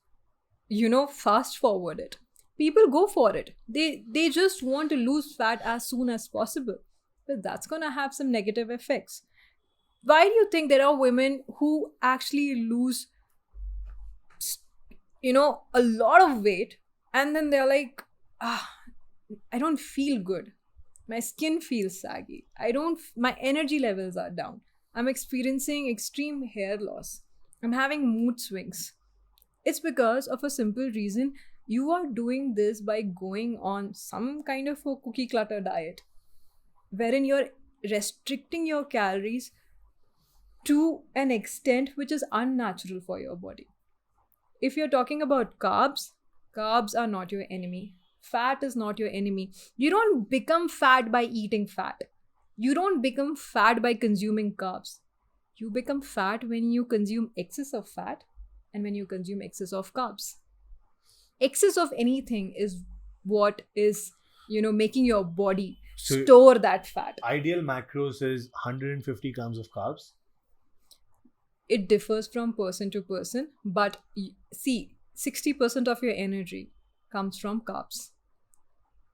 fast forward it. People go for it. They just want to lose fat as soon as possible. But that's gonna have some negative effects. Why do you think there are women who actually lose, a lot of weight, and then they're like, I don't feel good. My skin feels saggy. My energy levels are down. I'm experiencing extreme hair loss. I'm having mood swings. It's because of a simple reason. You are doing this by going on some kind of a cookie clutter diet, wherein you're restricting your calories to an extent which is unnatural for your body. If you're talking about carbs, carbs are not your enemy. Fat is not your enemy. You don't become fat by eating fat. You don't become fat by consuming carbs. You become fat when you consume excess of fat and when you consume excess of carbs. Excess of anything is what is, making your body So- store that fat. Ideal macros is 150 grams of carbs. It differs from person to person, but see, 60% of your energy comes from carbs.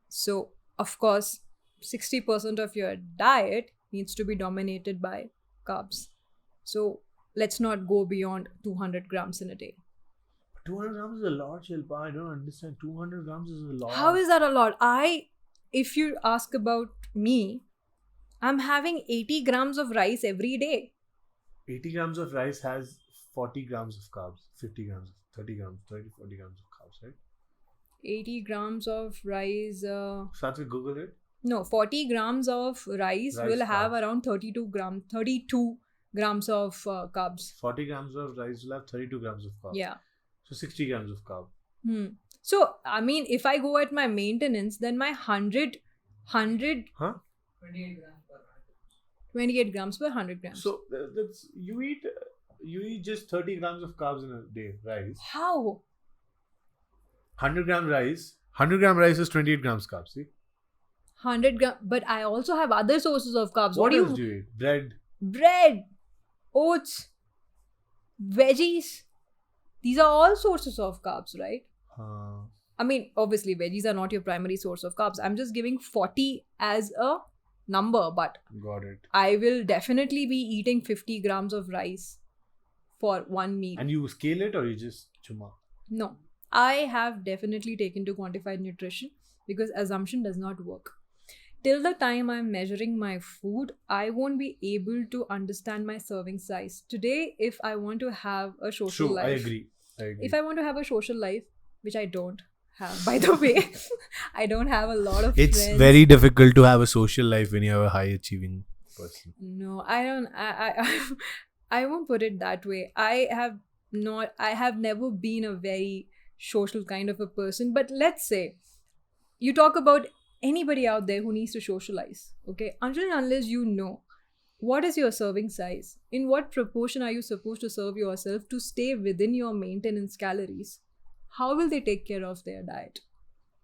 So, of course, 60% of your diet needs to be dominated by carbs. So, let's not go beyond 200 grams in a day. 200 grams is a lot, Shilpa. I don't understand. 200 grams is a lot. How is that a lot? If you ask about me, I'm having 80 grams of rice every day. 80 grams of rice has 40 grams of carbs, 50 grams, 30 grams, 30, 40 grams of carbs, right? 80 grams of rice. Start with Google it. No, 40 grams of rice Rice will have carbs. around 32 grams of carbs. 40 grams of rice will have 32 grams of carbs. Yeah. So 60 grams of carb. So, I mean, if I go at my maintenance, then my 100, Huh? 28 grams per 100 grams. So that's you eat just 30 grams of carbs in a day, rice. How? 100 gram rice. 100 gram rice is 28 grams carbs. See? 100 grams. But I also have other sources of carbs. What else do you eat? Bread. Bread, oats, veggies. These are all sources of carbs, right? I mean, obviously, veggies are not your primary source of carbs. I'm just giving 40 as a number, but Got it. I will definitely be eating 50 grams of rice for one meal. And you scale it or you just chuma? No, I have definitely taken to quantified nutrition because assumption does not work. Till the time I'm measuring my food, I won't be able to understand my serving size. Today, if I want to have a social True, life, I agree. if I want to have a social life, which I don't have, by the way, I don't have a lot of It's friends. very difficult to have a social life when you're a high achieving person. No, I don't. I won't put it that way. I have never been a very social kind of a person. But let's say you talk about anybody out there who needs to socialize. Okay, until and unless you know what is your serving size, in what proportion are you supposed to serve yourself to stay within your maintenance calories, how will they take care of their diet?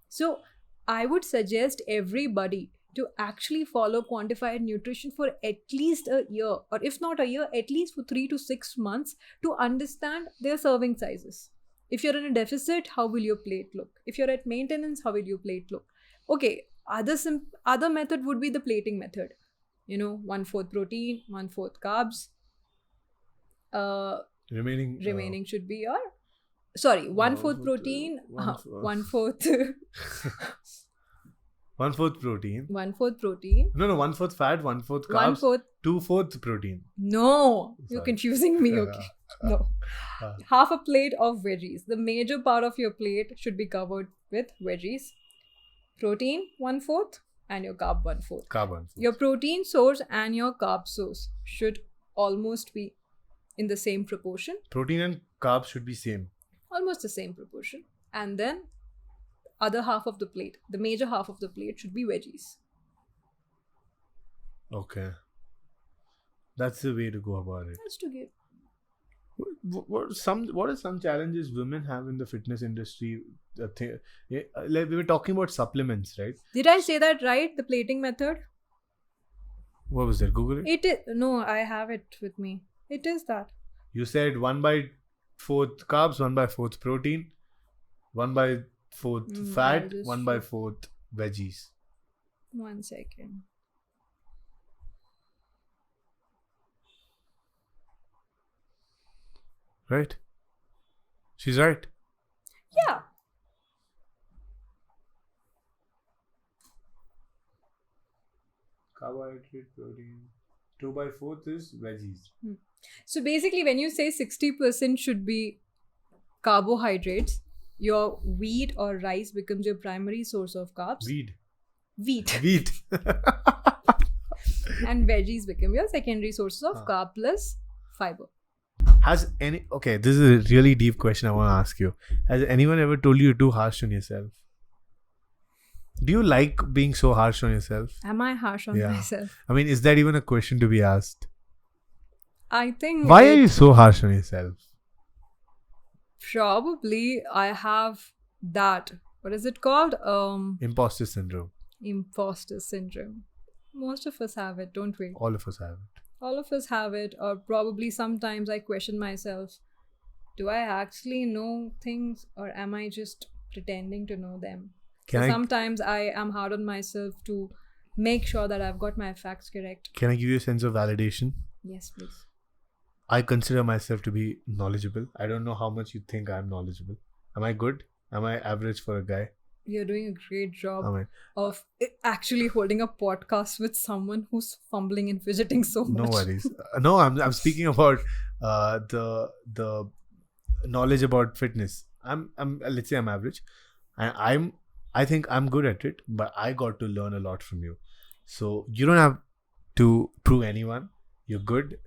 So I would suggest everybody to actually follow quantified nutrition for at least a year, or if not a year, at least for 3 to 6 months to understand their serving sizes. If you're in a deficit, how will your plate look? If you're at maintenance, how will your plate look? Okay, other method would be the plating method. 1/4 protein, 1/4 carbs. Remaining should be your 1/4 protein, 1/4 1/4 protein. 1/4 protein. No, 1/4 fat, 1/4 carbs, 1/4. 2/4 protein. No, you're Sorry. confusing me. Okay, no. Half a plate of veggies. The major part of your plate should be covered with veggies. protein 1/4 and your carb 1/4. Carbon. Your protein source and your carb source should almost be in the same proportion, Protein and carbs should be same. almost the same proportion. And then other half of the plate, the major half of the plate should be veggies. Okay. That's the way to go about it. That's to give. What are some challenges women have in the fitness industry? Like we were talking about supplements, right? Did I say that right? The plating method? What was that? Google it. It is. No, I have it with me. It is that. You said 1/4 carbs, 1/4 protein, 1/4 fat, I'll just 1/4 veggies. 1 second. Right? She's right. Yeah. Carbohydrate, protein. 2/4 is veggies. So basically, when you say 60% should be carbohydrates, your wheat or rice becomes your primary source of carbs. Weed. Wheat. Wheat. And veggies become your secondary sources of carb plus fiber. Okay, this is a really deep question I want to ask you. Has anyone ever told you you're too harsh on yourself? Do you like being so harsh on yourself? Am I harsh on Yeah. myself? I mean, is that even a question to be asked? I think Why are you so harsh on yourself? probably I have that. What is it called? Imposter syndrome. Imposter syndrome. Most of us have it, don't we? All of us have it. All of us have it, or probably sometimes I question myself. Do I actually know things, or am I just pretending to know them? Can So I sometimes I am hard on myself to make sure that I've got my facts correct. give you a sense of validation? Yes, please. I consider myself to be knowledgeable. I don't know how much you think I'm knowledgeable. Am I good? Am I average for a guy? You're doing a great job Am I? of actually holding a podcast with someone who's fumbling and fidgeting so much. No worries. No, I'm speaking about the knowledge about fitness. I'm let's say I'm average, and I think I'm good at it, but I got to learn a lot from you. So you don't have to prove anyone. You're good.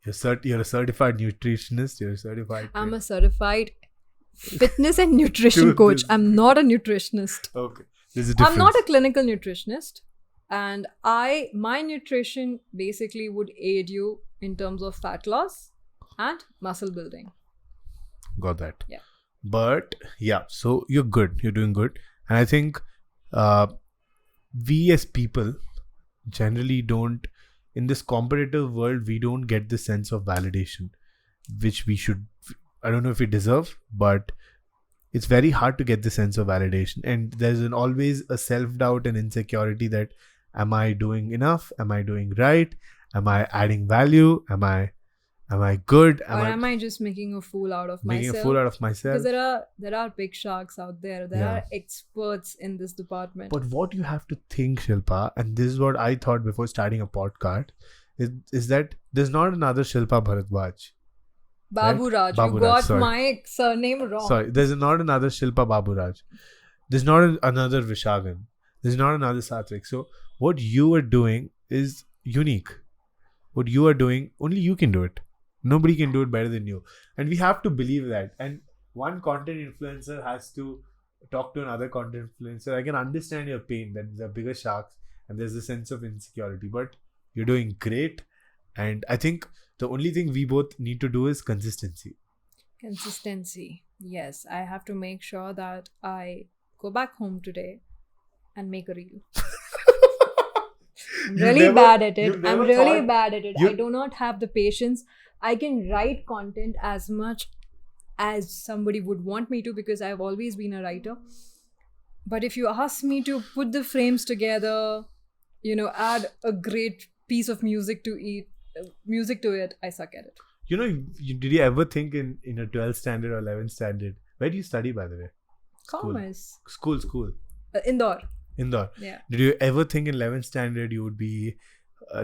You're a certified nutritionist. You're a certified. I'm a certified fitness and nutrition Dude, coach. this- I'm not a nutritionist. Okay. There's a difference. I'm not a clinical nutritionist, and my nutrition basically would aid you in terms of fat loss and muscle building. Got that. Yeah. But yeah, so you're good. You're doing good, and I think we as people generally don't. In this competitive world, we don't get the sense of validation, which we should. I don't know if we deserve, but it's very hard to get the sense of validation, and there's always a self-doubt and insecurity that am I doing enough? Am I doing right? Am I adding value? Am I good? Or am I just making a fool out of making myself? a fool out of myself? Because there are big sharks out there. There Yeah. are experts in this department. But what you have to think, Shilpa, and this is what I thought before starting a podcast, is that there's not another Shilpa Bharadwaj. Babu Raj, Babu you Raj, got sorry. my surname wrong. Sorry, there's not another Shilpa Baburaj. There's not another Vishagan. There's not another Satvik. So what you are doing is unique. What you are doing, only you can do it. Nobody can do it better than you. And we have to believe that. And one content influencer has to talk to another content influencer. I can understand your pain that there are bigger sharks and there's a sense of insecurity. But you're doing great. And I think the only thing we both need to do is consistency. Consistency. Yes, I have to make sure that I go back home today and make a reel. I'm You really never- bad at you it. never I'm really thought- bad at it. you- I do not have the patience. I can write content as much as somebody would want me to because I've always been a writer. But if you ask me to put the frames together, add a great piece of music to it, I suck at it. Did you ever think in a 12th standard or 11th standard? Where do you study, by the way? Commerce. School. Indore. Indore. Yeah. Did you ever think in 11th standard you would be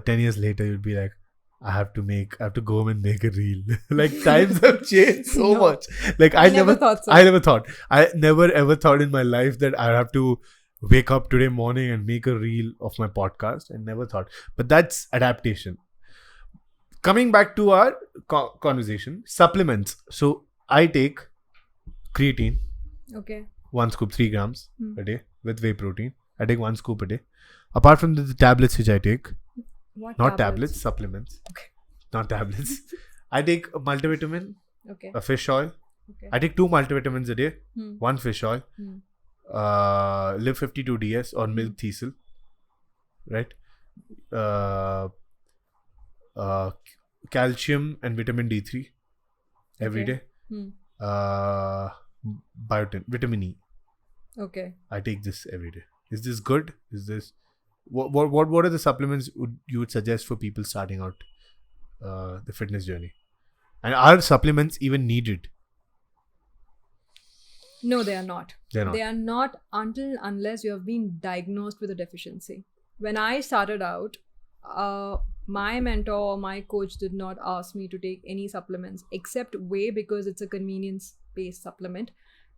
10 years later you'd be like, I have to go home and make a reel. Like times have changed so No. much. Like I never thought so. I never thought. I never ever thought in my life that I have to wake up today morning and make a reel of my podcast. I never thought. But that's adaptation. Coming back to our conversation, supplements. So I take creatine, Okay. 1 scoop, 3 grams Hmm. a day with whey protein. I take 1 scoop a day. Apart from the tablets which I take, What not tablets, supplements. Okay. Not tablets. I take a multivitamin, Okay. a fish oil. Okay. I take 2 multivitamins a day, Hmm. 1 fish oil, Hmm. Live 52 DS or milk thistle, right? Calcium and vitamin D3 every Okay. day. Hmm. Biotin, vitamin E. Okay. I take this every day. Is this good? Is this what are the supplements you would suggest for people starting out the fitness journey? And are supplements even needed? No, they are not. They're not. They are not unless you have been diagnosed with a deficiency. When I started out, my mentor or my coach did not ask me to take any supplements except whey because it's a convenience-based supplement.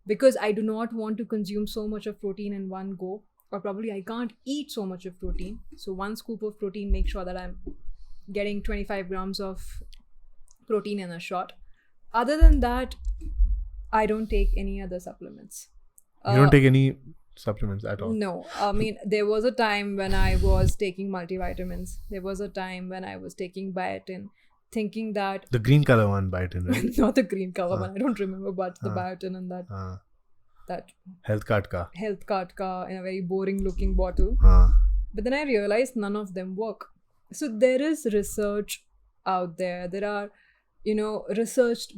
Because I do not want to consume so much of protein in one go, or probably I can't eat so much of protein. So 1 scoop of protein, make sure that I'm getting 25 grams of protein in a shot. Other than that, I don't take any other supplements. You don't take any supplements at all. No, I mean, there was a time when I was taking multivitamins. There was a time when I was taking biotin, thinking that The green color one, biotin, right? not the green cover one. I don't remember, but the biotin and that Health card ka. health card ka in a very boring looking bottle. But then I realized none of them work. So there is research out there. There are, research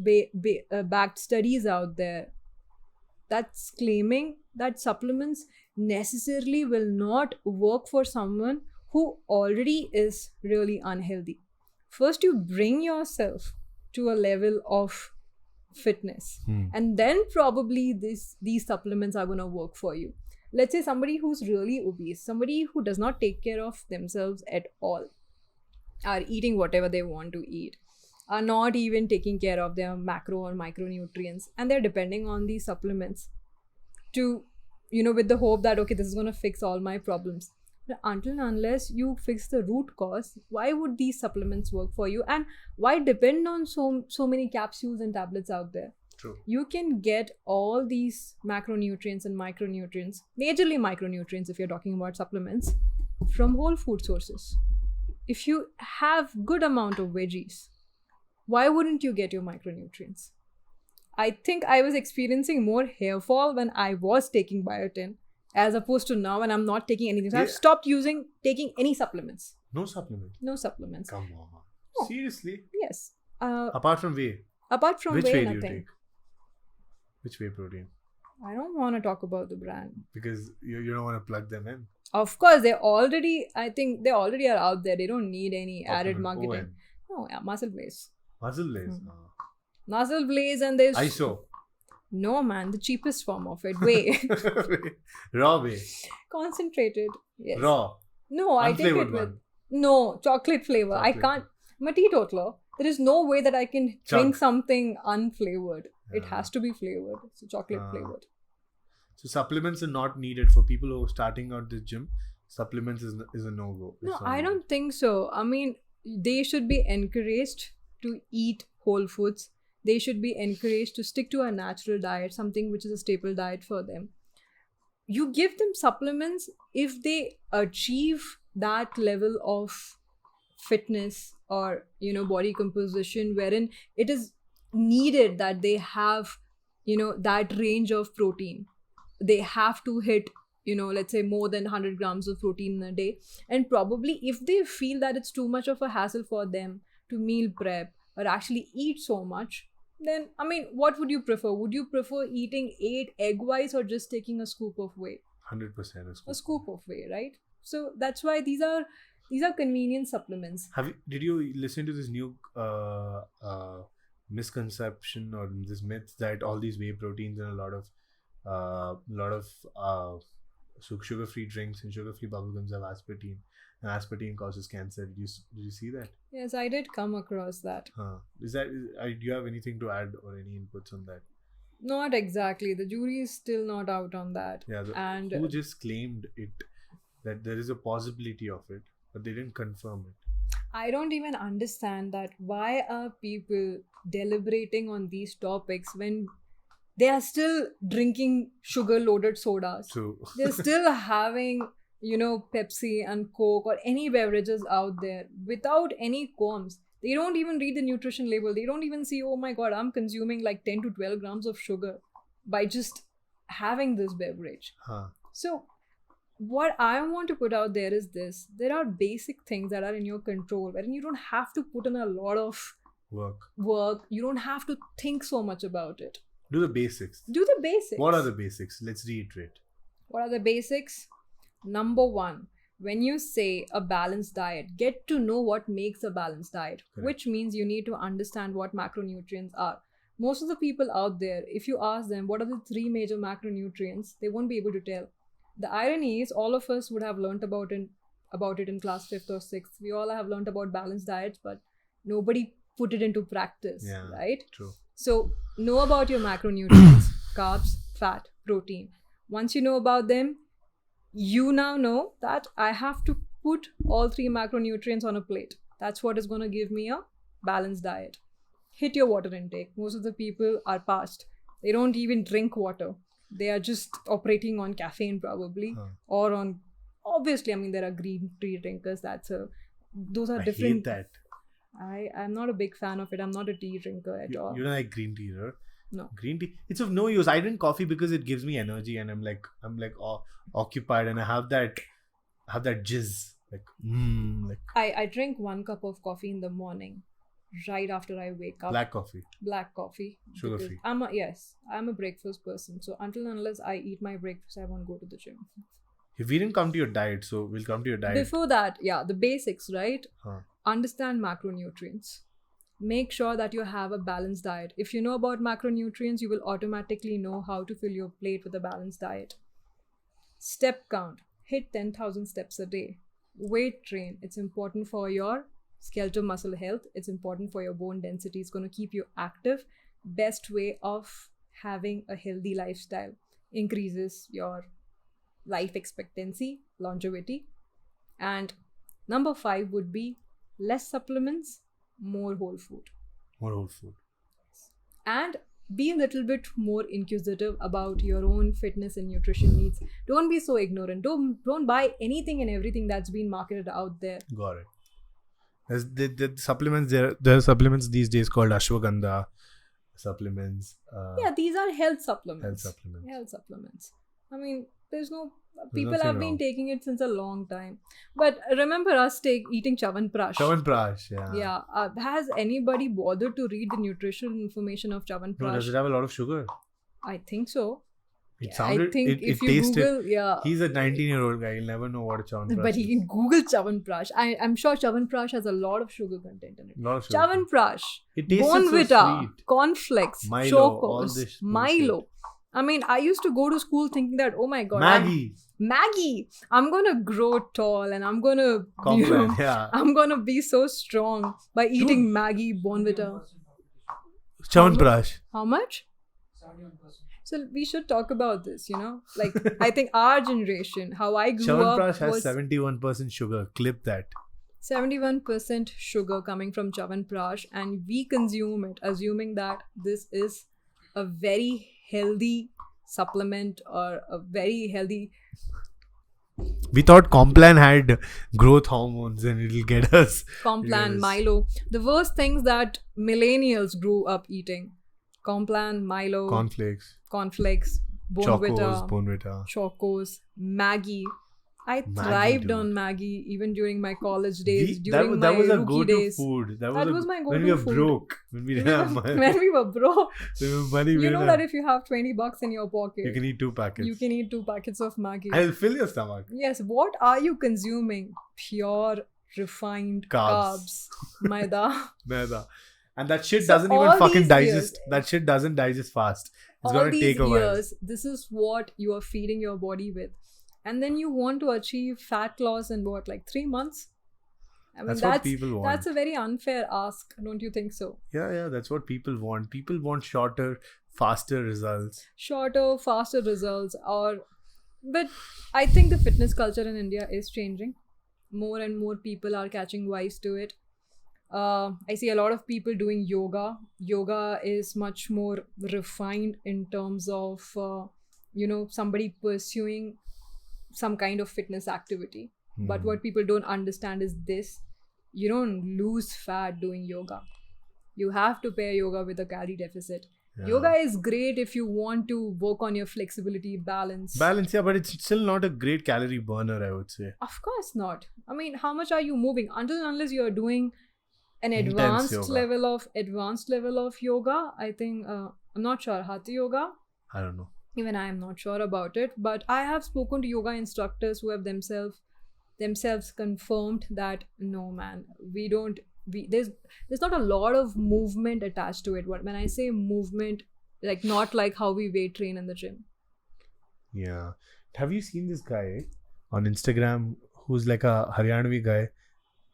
backed studies out there that's claiming that supplements necessarily will not work for someone who already is really unhealthy. First, you bring yourself to a level of fitness, and then probably these supplements are going to work for you. Let's say somebody who's really obese, somebody who does not take care of themselves at all, are eating whatever they want to eat, are not even taking care of their macro or micronutrients, and they're depending on these supplements to, with the hope that, okay, this is going to fix all my problems. But until and unless you fix the root cause, why would these supplements work for you? And why depend on so many capsules and tablets out there? True. You can get all these macronutrients and micronutrients, majorly micronutrients if you're talking about supplements, from whole food sources. If you have good amount of veggies, why wouldn't you get your micronutrients? I think I was experiencing more hair fall when I was taking biotin as opposed to now when I'm not taking anything. So I've Yeah. stopped taking any supplements. No supplement. No supplements. Come on. Oh. Seriously? Yes. Apart from whey. Apart from Which whey, whey do you nothing. take? Which whey protein? I don't want to talk about the brand. Because you don't want to plug them in. Of course, I think they already are out there. They don't need any added Optimum. marketing. ON. No, yeah, Muscle Blaze. Muscle Blaze. Muscle Blaze, and there's ISO. no, man, the cheapest form of it. Whey. Raw whey. Concentrated. Yes. Raw. No, I take it Unflavored with one. no chocolate flavor. I Chocolate. can't. I'm a teetotaler. There is no way that I can drink Chug. something unflavored. It Yeah. has to be flavored. So chocolate Ah. flavored. So supplements are not needed for people who are starting out the gym. Supplements is a no-go. No, It's I no-go. don't think so. I mean, they should be encouraged to eat whole foods. They should be encouraged to stick to a natural diet, something which is a staple diet for them. You give them supplements if they achieve that level of fitness or body composition wherein it is needed that they have that range of protein. They have to hit let's say more than 100 grams of protein in a day, and probably if they feel that it's too much of a hassle for them to meal prep or actually eat so much, then I mean, what would you prefer? Would you prefer eating 8 egg whites or just taking a scoop of whey? 100% is A good. scoop of whey, right? So that's why these are convenient supplements. Did you listen to this new misconception or this myth that all these whey proteins and a lot of sugar-free drinks and sugar-free bubblegums have aspartame, and aspartame causes cancer? Did you see that? Yes, I did come across that. Do you have anything to add or any inputs on that? Not exactly. The jury is still not out on that. Yeah, And who just claimed it that there is a possibility of it, but they didn't confirm it. I don't even understand that why are people deliberating on these topics when they are still drinking sugar loaded sodas. So They're still having, Pepsi and Coke or any beverages out there without any qualms. They don't even read the nutrition label. They don't even see, oh my god, I'm consuming like 10 to 12 grams of sugar by just having this beverage. So, what I want to put out there is this: there are basic things that are in your control, wherein you don't have to put in a lot of work. you don't have to think so much about it. Do the basics. Do the basics. What are the basics? Let's reiterate. What are the basics? Number one, when you say a balanced diet, get to know what makes a balanced diet, Correct. which means you need to understand what macronutrients are. Most of the people out there, if you ask them what are the 3 major macronutrients, they won't be able to tell. The irony is all of us would have learnt about it in class 5th or 6th. We all have learnt about balanced diets, but nobody put it into practice, right? True. So know about your macronutrients, carbs, fat, protein. Once you know about them, you now know that I have to put all 3 macronutrients on a plate. That's what is going to give me a balanced diet. Hit your water intake. Most of the people are past. They don't even drink water. They are just operating on caffeine probably, or on, obviously, I mean, there are green tea drinkers. Those are different. I hate that. I'm not a big fan of it. I'm not a tea drinker at all. You don't like green tea, right? No. Green tea, it's of no use. I drink coffee because it gives me energy, and I'm like occupied, and I have that jizz, I drink 1 cup of coffee in the morning, right after I wake up. black coffee. Black coffee. Sugar because free. I'm a breakfast person. So until and unless I eat my breakfast, I won't go to the gym. If we didn't come to your diet, so we'll come to your diet. Before that, the basics, right? Huh. Understand macronutrients. Make sure that you have a balanced diet. If you know about macronutrients, you will automatically know how to fill your plate with a balanced diet. Step count. Hit 10,000 steps a day. Weight train. It's important for your skeletal muscle health. It's important for your bone density. It's going to keep you active. Best way of having a healthy lifestyle. Increases your life expectancy, longevity. And number 5 would be less supplements, more whole food. More whole food. And be a little bit more inquisitive about your own fitness and nutrition needs. Don't be so ignorant. Don't buy anything and everything that's been marketed out there. Got it. There's the supplements. There are supplements these days called ashwagandha supplements. These are health supplements. Health supplements. I mean, there's nothing people have been wrong. taking it since a long time. But remember us eating Chyawanprash. Chyawanprash, yeah. Yeah. Has anybody bothered to read the nutritional information of Chyawanprash? No, does it have a lot of sugar? I think so. It sounded. I think it if you tasted. Google, He's a 19-year-old guy. He'll never know what a Chyawanprash but he is. can Google Chyawanprash. I'm sure Chyawanprash has a lot of sugar content in it. Lot of sugar. Chyawanprash, It tasted so Bonvita, sweet. Cornflakes, Milo, all Chocos, this Milo. I mean, I used to go to school thinking that, oh my god, Maggie. I'm gonna grow tall and I'm gonna, Complan, yeah. I'm gonna be so strong by eating Maggie, Bonvita. Chyawanprash. How much? So we should talk about this, Like, I think our generation, how I grew Chyawanprash up has was 71% sugar. Clip that. 71% sugar coming from Chyawanprash, and we consume it assuming that this is a very healthy supplement or a very healthy. We thought Complan had growth hormones and it'll get us. Complan, Yes. Milo, the worst things that millennials grew up eating. Complan, Milo, cornflakes, Bonvita. Chocos, Maggie. I Maggie, thrived dude. on Maggie even during my college days, That during my was a rookie go-to days. food. That was my When we go-to were food. broke. When we didn't have money. When we were broke, money, we you know didn't that have- if you have $20 in your pocket, you can eat 2 packets. you can eat 2 packets of Maggie. I'll fill your stomach. Yes, what are you consuming? Pure, refined carbs. Maida. Maida. And that shit So doesn't even all fucking these digest. years- That shit doesn't digest fast. It's All gonna these take a while. years, this is what you are feeding your body with. And then you want to achieve fat loss in what, like 3 months? I mean, That's what people want. That's a very unfair ask, don't you think so? Yeah, that's what people want. People want shorter, faster results. Shorter, faster results, but I think the fitness culture in India is changing. More and more people are catching wise to it. I see a lot of people doing yoga. Yoga is much more refined in terms of somebody pursuing some kind of fitness activity. But what people don't understand is this: you don't lose fat doing yoga. You have to pair yoga with a calorie deficit. Yeah. Yoga is great if you want to work on your flexibility, balance. Balance, yeah, but it's still not a great calorie burner, I would say. Of course not. I mean, how much are you moving? Until and unless you are doing an Intense advanced yoga. level of yoga, I think I'm not sure. Hatha yoga, I don't know. even I am not sure about it. But I have spoken to yoga instructors who have themselves confirmed that no, man, there's not a lot of movement attached to it. When I say movement, like not like how we weight train in the gym. Yeah. Have you seen this guy on Instagram who's like a Haryanvi guy?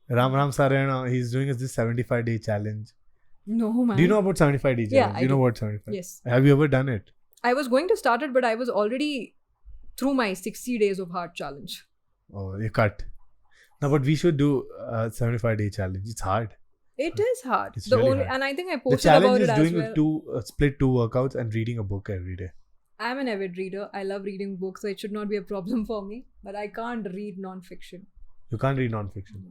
Ram Sarayana, he's doing this 75-day challenge. No, man. Do you know about 75-day challenge? Yeah, I you know do. what 75? Yes. Have you ever done it? I was going to start it, but I was already through my 60 days of hard challenge. Oh, you cut. No, but we should do a 75-day challenge. It's hard. It is hard. It's really hard. And I think I The posted about challenge it is as doing well. split two workouts and reading a book every day. I'm an avid reader. I love reading books, so it should not be a problem for me. But I can't read non-fiction. You can't read non-fiction.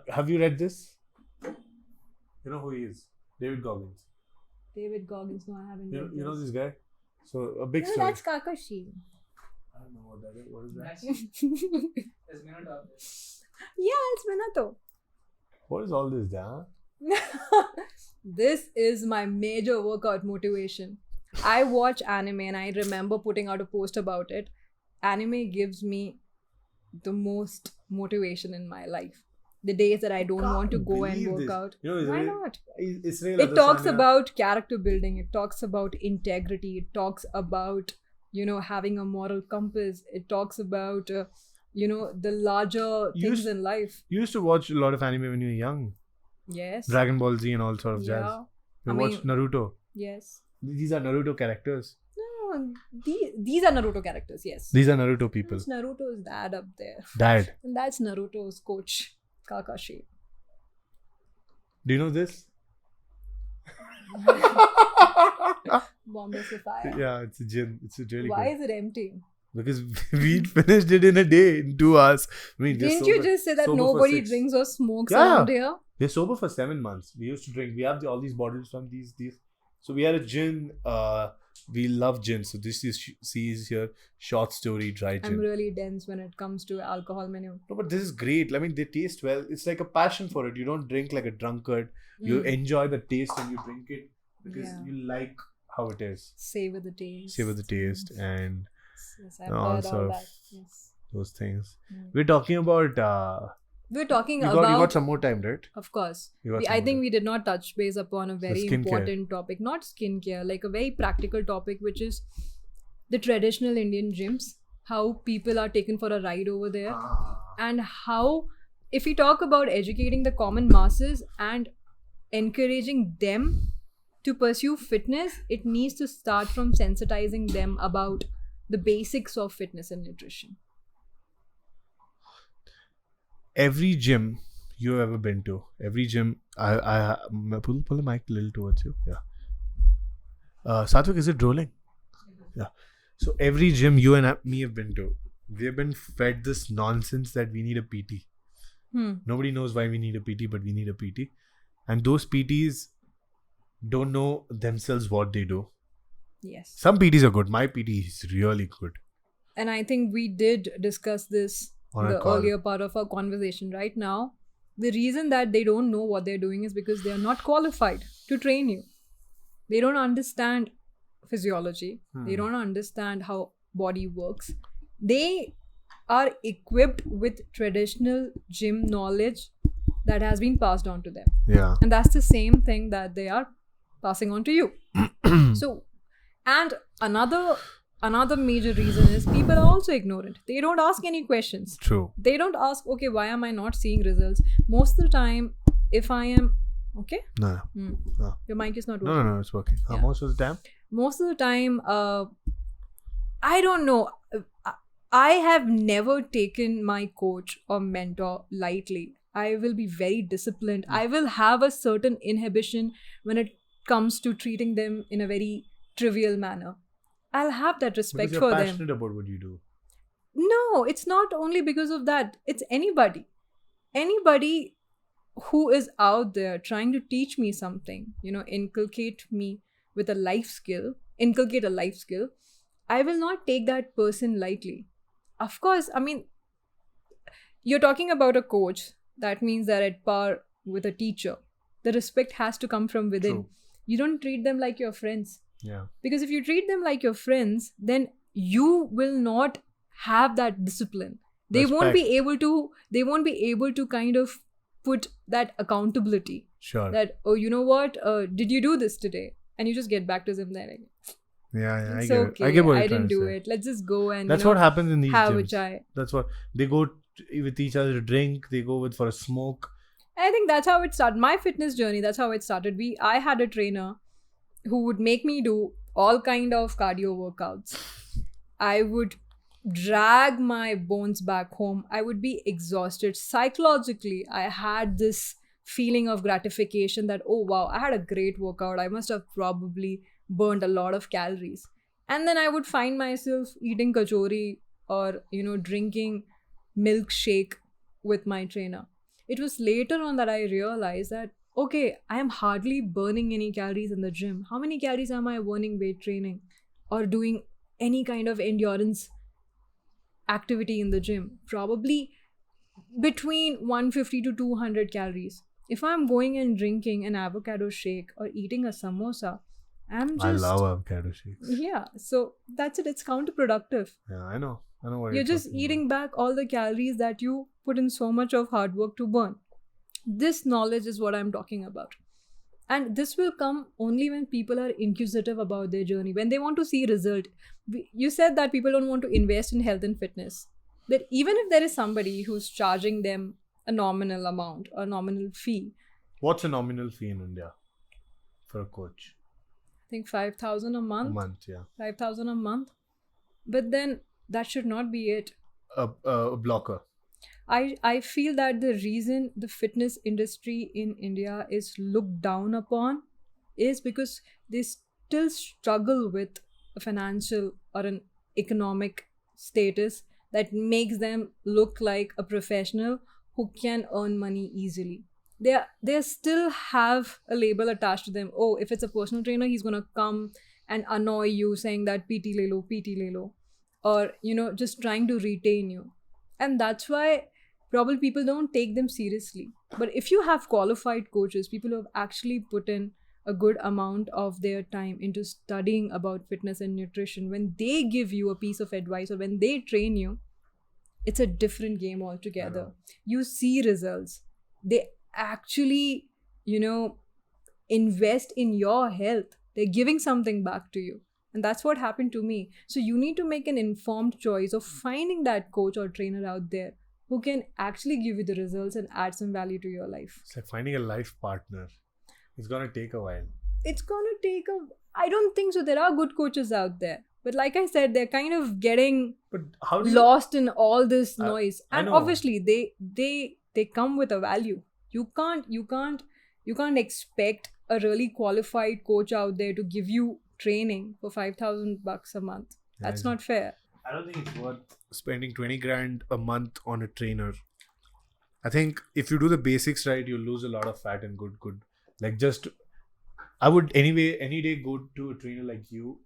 Have you read this? You know who he is? David Goggins. David Goggins, no, I haven't read You know this. this guy? So a big No, story. that's Kakashi. I don't know what that is. What is that? There's Minato. Yeah, it's Minato. What is all this, Dan? This is my major workout motivation. I watch anime and I remember putting out a post about it. Anime gives me the most motivation in my life. The days that I don't want to go and believe work this. out. You know, Why not? Israel It talks Adesanya- about character building. It talks about integrity. It talks about, having a moral compass. It talks about, the larger You things used- in life. You used to watch a lot of anime when you were young. Yes. Dragon Ball Z and all sort of jazz. Yeah. You I watched Naruto. Yes. These are Naruto characters. No, these are Naruto characters, yes. These are Naruto people. That's Naruto's dad up there. Dad, And that's Naruto's coach, Kakashi. do you know this? Bombay Sapphire. Yeah, it's a gin. It's a really Why good. is it empty? Because we finished it in a day, in 2 hours. I mean, Didn't you just say that sober for nobody 6. drinks or smokes Yeah. around here? We're sober for 7 months. We used to drink. We have all these bottles from these. So we had a gin. We love gin. So this is sees here short story dry I'm gin. really dense when it comes to alcohol menu. No, but this is great. I mean, they taste well. It's like a passion for it. You don't drink like a drunkard. You Mm. enjoy the taste and you drink it because Yeah. you like how it is. Savor the taste. Savor the taste and Yes, I've all heard all sort of that. Yes. those things. Mm. We're talking about. We're talking You about. got some more time, right? Of course. You got some I more think time. we did not touch base upon a very skincare. important topic. Not skincare, like a very practical topic, which is the traditional Indian gyms. How people are taken for a ride over there. And how, if we talk about educating the common masses and encouraging them to pursue fitness, it needs to start from sensitizing them about the basics of fitness and nutrition. Every gym you've ever been to, every gym, I pull the mic a little towards you. Yeah. Satvik, is it rolling? Yeah. So every gym you and me have been to, we have been fed this nonsense that we need a PT. Nobody knows why we need a PT, but we need a PT. And those PTs don't know themselves what they do. Yes. Some PTs are good. My PT is really good. And I think we did discuss this On a the call. earlier part of our conversation. Right now, the reason that they don't know what they're doing is because they are not qualified to train you. They don't understand physiology. They don't understand how body works. They are equipped with traditional gym knowledge that has been passed on to them. Yeah. And that's the same thing that they are passing on to you. So, and another major reason is people are also ignorant. They don't ask any questions. True. They don't ask, okay, why am I not seeing results? Most of the time, if I am okay, No. Hmm. No. Your mic is not No, working. no, it's working. Yeah. Most of the time. most of the time, I don't know. I have never taken my coach or mentor lightly. I will be very disciplined. I will have a certain inhibition when it comes to treating them in a very trivial manner. I'll have that respect Because you're for them. passionate about what you do. No, it's not only because of that. It's anybody. Anybody who is out there trying to teach me something, inculcate me with a life skill, inculcate a life skill, I will not take that person lightly. Of course, I mean, you're talking about a coach. That means they're at par with a teacher. The respect has to come from within. True. You don't treat them like your friends. Yeah. Because if you treat them like your friends, then you will not have that discipline. They won't be able to kind of put that accountability. Sure. That, oh, you know what? Did you do this today? And you just get back to them there. Like, Yeah, I it's get okay. it. I get what I you're trying didn't to do say. it. Let's just go and That's what happens in these have a gyms. chai. That's what they go with each other to drink. They go with for a smoke. I think that's how it started. My fitness journey, that's how it started. I had a trainer who would make me do all kind of cardio workouts. I would drag my bones back home. I would be exhausted. Psychologically, I had this feeling of gratification that, oh wow, I had a great workout. I must have probably burned a lot of calories. And then I would find myself eating kachori or, drinking milkshake with my trainer. It was later on that I realized that, okay, I am hardly burning any calories in the gym. How many calories am I burning weight training or doing any kind of endurance activity in the gym? Probably between 150 to 200 calories. If I'm going and drinking an avocado shake or eating a samosa, I'm just... I love avocado shakes. Yeah, so that's it. It's counterproductive. Yeah, I know what You're just talking eating back all the calories that you put in so much of hard work to burn. This knowledge is what I'm talking about. And this will come only when people are inquisitive about their journey, when they want to see result. You said that people don't want to invest in health and fitness. But even if there is somebody who's charging them a nominal amount or nominal fee, about. What's a nominal fee in India for a coach? I think 5,000 a month. A month, yeah. 5,000 a month. But then that should not be it. A blocker. I feel that the reason the fitness industry in India is looked down upon is because they still struggle with a financial or an economic status that makes them look like a professional who can earn money easily. They still have a label attached to them. Oh, if it's a personal trainer, he's gonna come and annoy you saying that PT le lo, or just trying to retain you. And that's why probably people don't take them seriously. But if you have qualified coaches, people who have actually put in a good amount of their time into studying about fitness and nutrition, when they give you a piece of advice or when they train you, it's a different game altogether. You see results. They actually, invest in your health. They're giving something back to you. And that's what happened to me. So you need to make an informed choice of finding that coach or trainer out there who can actually give you the results and add some value to your life. It's like finding a life partner. It's gonna take a while. It's gonna take I don't think so. There are good coaches out there. But like I said, they're kind of getting But how do lost in all this noise. I And know. obviously they come with a value. You can't expect a really qualified coach out there to give you training for $5,000 a month. That's not fair. I don't think it's worth spending 20 grand a month on a trainer. I think if you do the basics right, you'll lose a lot of fat and good. Like I would anyway any day go to a trainer like you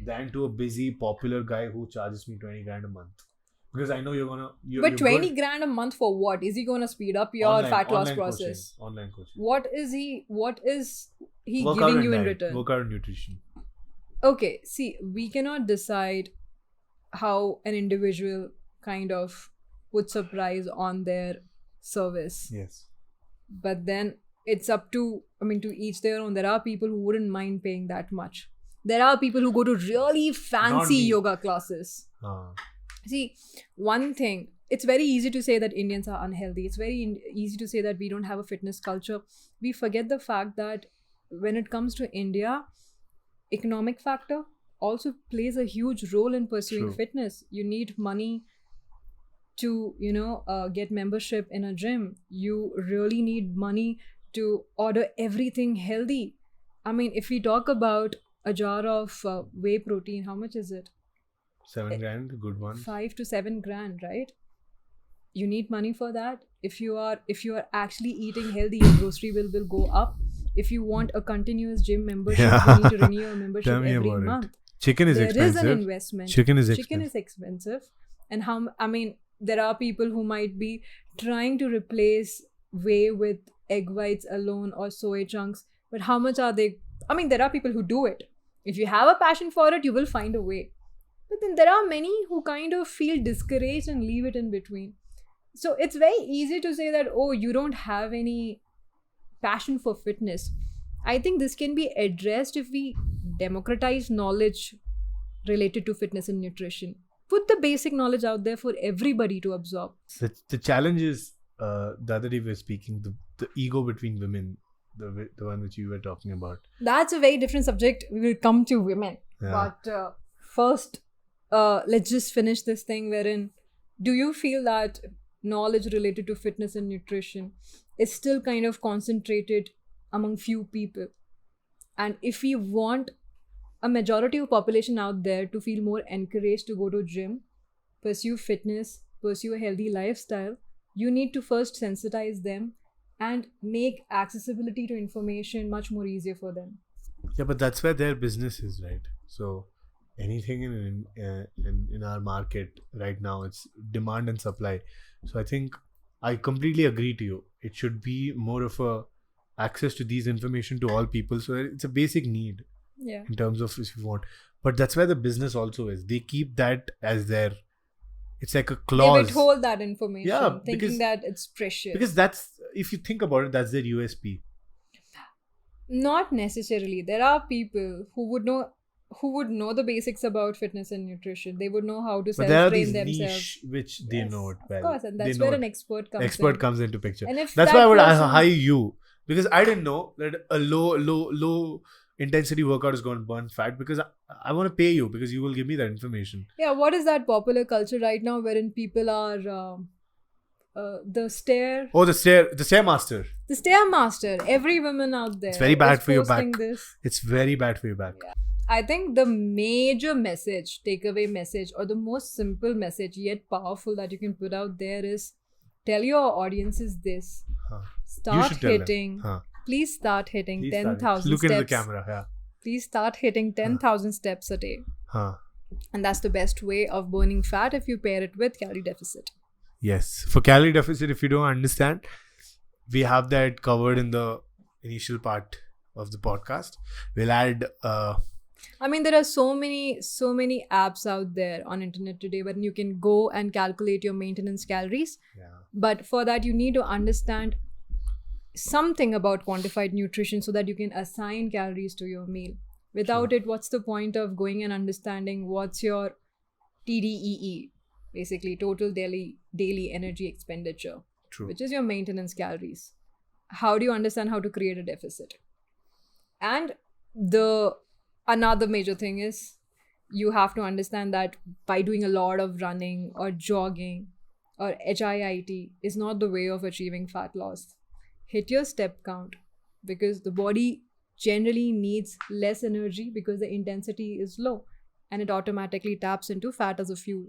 than to a busy popular guy who charges me 20 grand a month. Because I know But 20 grand a month for what? Is he gonna speed up your fat loss process? Online coaching. What is he Workout giving and you in diet. return? Workout and nutrition. Okay, see, we cannot decide how an individual kind of puts a price on their service. Yes. But then it's up to each their own. There are people who wouldn't mind paying that much. There are people who go to really fancy me. yoga classes. See, one thing, it's very easy to say that Indians are unhealthy. It's very easy to say that we don't have a fitness culture. We forget the fact that when it comes to India, economic factor also plays a huge role in pursuing True. fitness. You need money to get membership in a gym. You really need money to order everything healthy. I mean, if we talk about a jar of whey protein, how much is it? 7 grand, good one. 5 to 7 grand, right? You need money for that. If you are actually eating healthy, your grocery bill will go up. If you want a continuous gym membership, Yeah. you need to renew your membership Tell me every about it. month. Chicken is There is expensive. an investment. Chicken is Chicken expensive. is expensive. And there are people who might be trying to replace whey with egg whites alone or soy chunks. But how much are they? I mean, there are people who do it. If you have a passion for it, you will find a way. But then there are many who kind of feel discouraged and leave it in between. So it's very easy to say that, oh, you don't have any passion for fitness. I think this can be addressed if we democratize knowledge related to fitness and nutrition. Put the basic knowledge out there for everybody to absorb. The challenge is, the other day we were speaking, the ego between women, the one which you were talking about. That's a very different subject. We will come to women. Yeah. But first, let's just finish this thing wherein, do you feel that knowledge related to fitness and nutrition is still kind of concentrated among few people? And if we want a majority of population out there to feel more encouraged to go to gym, pursue fitness, pursue a healthy lifestyle, you need to first sensitize them and make accessibility to information much more easier for them. Yeah, but that's where their business is, right? So anything in our market right now, it's demand and supply. So I think I completely agree to you. It should be more of a access to these information to all people. So it's a basic need Yeah. in terms of if you want. But that's where the business also is. They keep that as their. It's like a They clause. withhold that information, Yeah, thinking because- that it's precious. Because that's, if you think about it, that's their USP. Not necessarily. There are people who would know the basics about fitness and nutrition. They would know how to But there are self-train these themselves. niche which they Yes, know it well. Of course, and They that's know where it. an expert comes Expert in. comes into picture. And if That's that why I would person- hire you, because I didn't know that a low intensity workout is going to burn fat, because I want to pay you because you will give me that information. Yeah, what is that popular culture right now wherein people are the stair Oh, the stairmaster. the stairmaster. Every woman out there. It's very bad is for your posting back. This. It's very bad for your back. I think the major message, takeaway message, or the most simple message yet powerful that you can put out there is, tell your audiences this. Huh. Start should tell them. hitting. Huh. Please start hitting Please 10,000 look steps. into the camera. Yeah. Please start hitting 10,000 steps a day. Huh. And that's the best way of burning fat if you pair it with calorie deficit. Yes. For calorie deficit, if you don't understand, we have that covered in the initial part of the podcast. We'll add. I mean, there are so many apps out there on internet today where you can go and calculate your maintenance calories. Yeah. But for that, you need to understand something about quantified nutrition so that you can assign calories to your meal. Without it, what's the point of going and understanding what's your TDEE, basically total daily energy expenditure, True. which is your maintenance calories? How do you understand how to create a deficit? And another major thing is, you have to understand that by doing a lot of running or jogging or HIIT is not the way of achieving fat loss. Hit your step count, because the body generally needs less energy because the intensity is low, and it automatically taps into fat as a fuel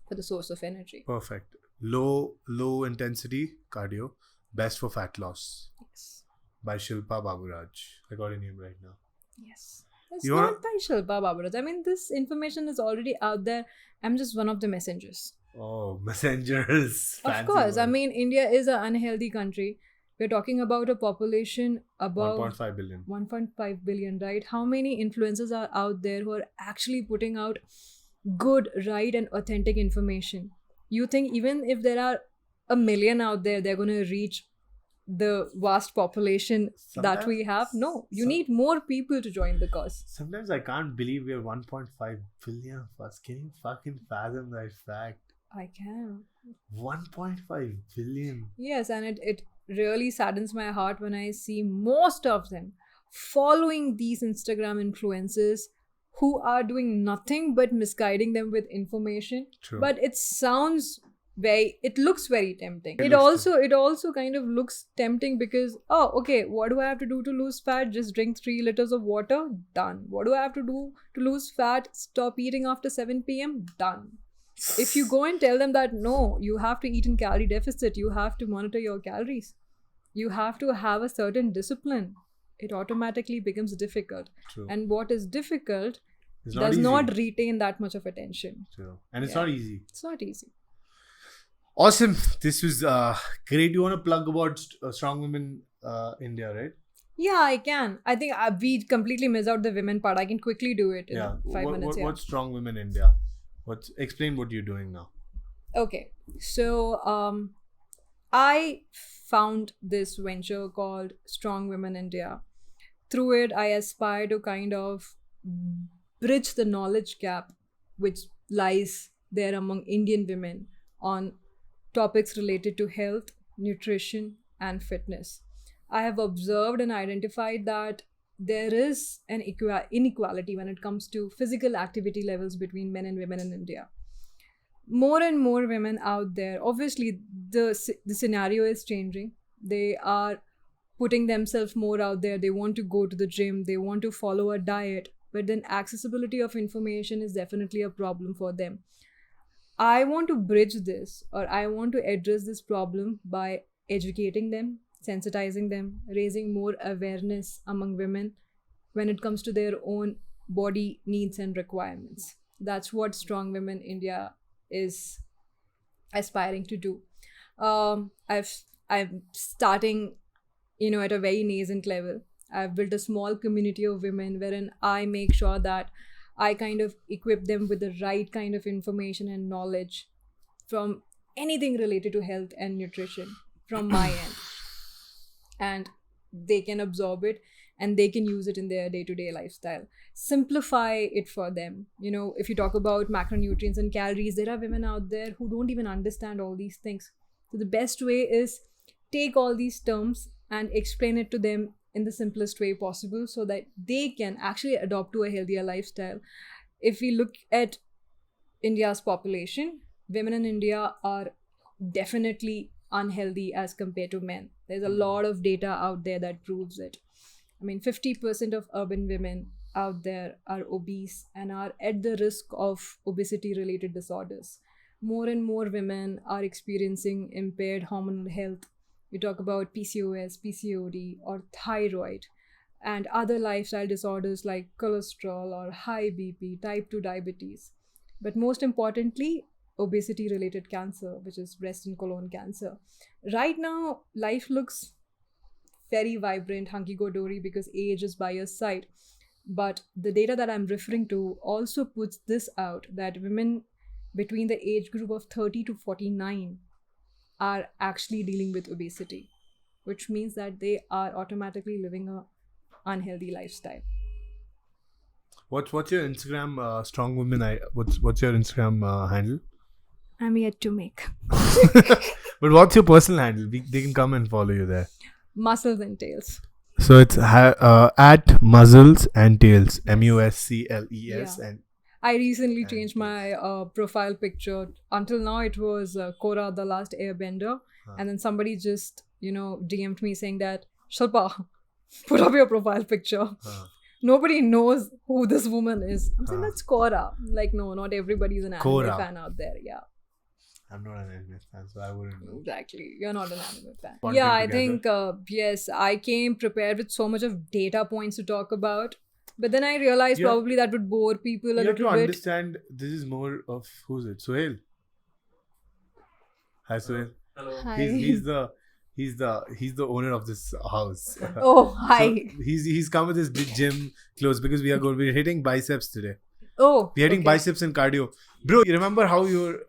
for the source of energy. Perfect. Low intensity cardio, best for fat loss. Yes. By Shilpa Baburaj. I got a name right now. Yes. It's You wanna- not by Shilpa Baburaj. I mean, this information is already out there. I'm just one of the messengers. Oh, messengers. Of Fancy course. I word. mean, India is an unhealthy country. We're talking about a population above 1.5 billion. 1.5 billion, right? How many influencers are out there who are actually putting out good, right, and authentic information? You think even if there are a million out there, they're going to reach the vast population that we have? No, you need more people to join the cause. Sometimes I can't believe we are 1.5 billion of us. Can you fucking fathom that fact? I can. 1.5 billion. Yes, and it really saddens my heart when I see most of them following these Instagram influencers who are doing nothing but misguiding them with information. True. But it looks very tempting. It It looks also kind of looks tempting because, oh, okay, what do I have to do to lose fat? Just drink 3 liters of water? Done. What do I have to do to lose fat? Stop eating after 7 p.m? Done. If you go and tell them that no, you have to eat in calorie deficit, you have to monitor your calories, you have to have a certain discipline, it automatically becomes difficult. True. And what is difficult It's not does easy. not retain that much of attention. True. And it's Yeah. not easy. It's not easy. Awesome. This was great. You want to plug about Strong Women India, right? Yeah, I can. I think we completely miss out the women part. I can quickly do it in 5 minutes. What's Strong Women India? Explain what you're doing now. Okay, so I found this venture called Strong Women India. Through it, I aspire to kind of bridge the knowledge gap which lies there among Indian women on topics related to health, nutrition, and fitness. I have observed and identified that there is an inequality when it comes to physical activity levels between men and women in India. More and more women out there, obviously the scenario is changing. They are putting themselves more out there. They want to go to the gym, they want to follow a diet, but then accessibility of information is definitely a problem for them. I want to bridge this, or I want to address this problem by educating them, sensitizing them, raising more awareness among women when it comes to their own body needs and requirements. That's what Strong Women India is aspiring to do. I'm starting, at a very nascent level. I've built a small community of women wherein I make sure that I kind of equip them with the right kind of information and knowledge from anything related to health and nutrition from my end. And they can absorb it and they can use it in their day-to-day lifestyle. Simplify it for them. If you talk about macronutrients and calories, there are women out there who don't even understand all these things. So the best way is take all these terms and explain it to them in the simplest way possible so that they can actually adopt to a healthier lifestyle. If we look at India's population, women in India are definitely unhealthy as compared to men. There's a lot of data out there that proves it. 50% of urban women out there are obese and are at the risk of obesity related disorders. More and more women are experiencing impaired hormonal health. You talk about PCOS, PCOD, or thyroid, and other lifestyle disorders like cholesterol or high BP, type 2 diabetes. But most importantly, obesity-related cancer, which is breast and colon cancer. Right now, life looks very vibrant, hunky-dory, because age is by your side. But the data that I'm referring to also puts this out, that women between the age group of 30 to 49 are actually dealing with obesity, which means that they are automatically living a unhealthy lifestyle. What's your Instagram, Strong Women? What's your Instagram handle? I'm yet to make. But what's your personal handle? They can come and follow you there. Muscles and Tails. So it's at Muzzles and Tails, MUSCLES. Yeah. And I recently And changed my profile picture. Until now, it was Korra, the Last Airbender. And then somebody just, DM'd me saying that, Shilpa, put up your profile picture. Nobody knows who this woman is. I'm saying that's Korra. Like, no, not everybody's an anime Korra. fan out there. Yeah, I'm not an anime fan, so I wouldn't know. exactly. You're not an anime fan. Content Yeah, I together. think, yes, I came prepared with so much of data points to talk about. But then I realized Yeah. probably that would bore people a You have to little bit. understand, this is more of, who's it? Suhail. Hi, Suhail. Hello. Hi. He's the owner of this house. Oh, hi. So he's come with his big gym clothes because we're hitting biceps today. Oh, We're hitting okay. biceps and cardio. Bro, you remember how you're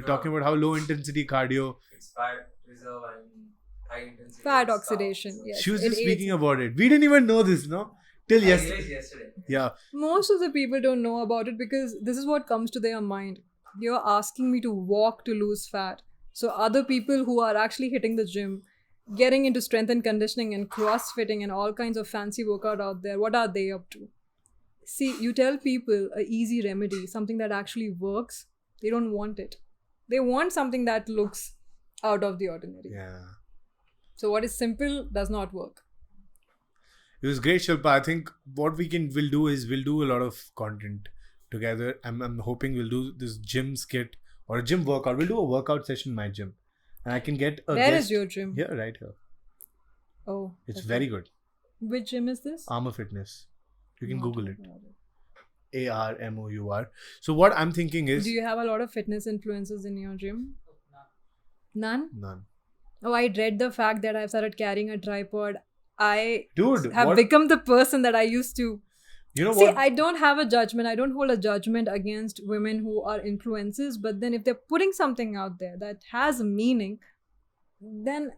talking about how low intensity cardio? It's fat reserve and high intensity. Fat stuff. oxidation. Yes. She was it just aids. speaking about it. We didn't even know this, no? Till I yesterday. realized yesterday. Yeah. Most of the people don't know about it because this is what comes to their mind. You're asking me to walk to lose fat. So other people who are actually hitting the gym, getting into strength and conditioning and crossfitting and all kinds of fancy workout out there. What are they up to? See, you tell people a easy remedy, something that actually works, they don't want it. They want something that looks out of the ordinary. Yeah. So what is simple does not work. It was great, Shilpa. I think what we'll do is we'll do a lot of content together. I'm hoping we'll do this gym skit or a gym workout. We'll do a workout session in my gym. And I can get a Where guest. is your gym? Here, right here. Oh. It's okay. very good. Which gym is this? Armour Fitness. You can Not Google it. heard about it. ARMOUR. So what I'm thinking is Do you have a lot of fitness influencers in your gym? None? none. Oh, I dread the fact that I've started carrying a tripod. I Dude, have what? become the person that I used to. You know See, what? I don't have a judgment. I don't hold a judgment against women who are influencers. But then if they're putting something out there that has a meaning, then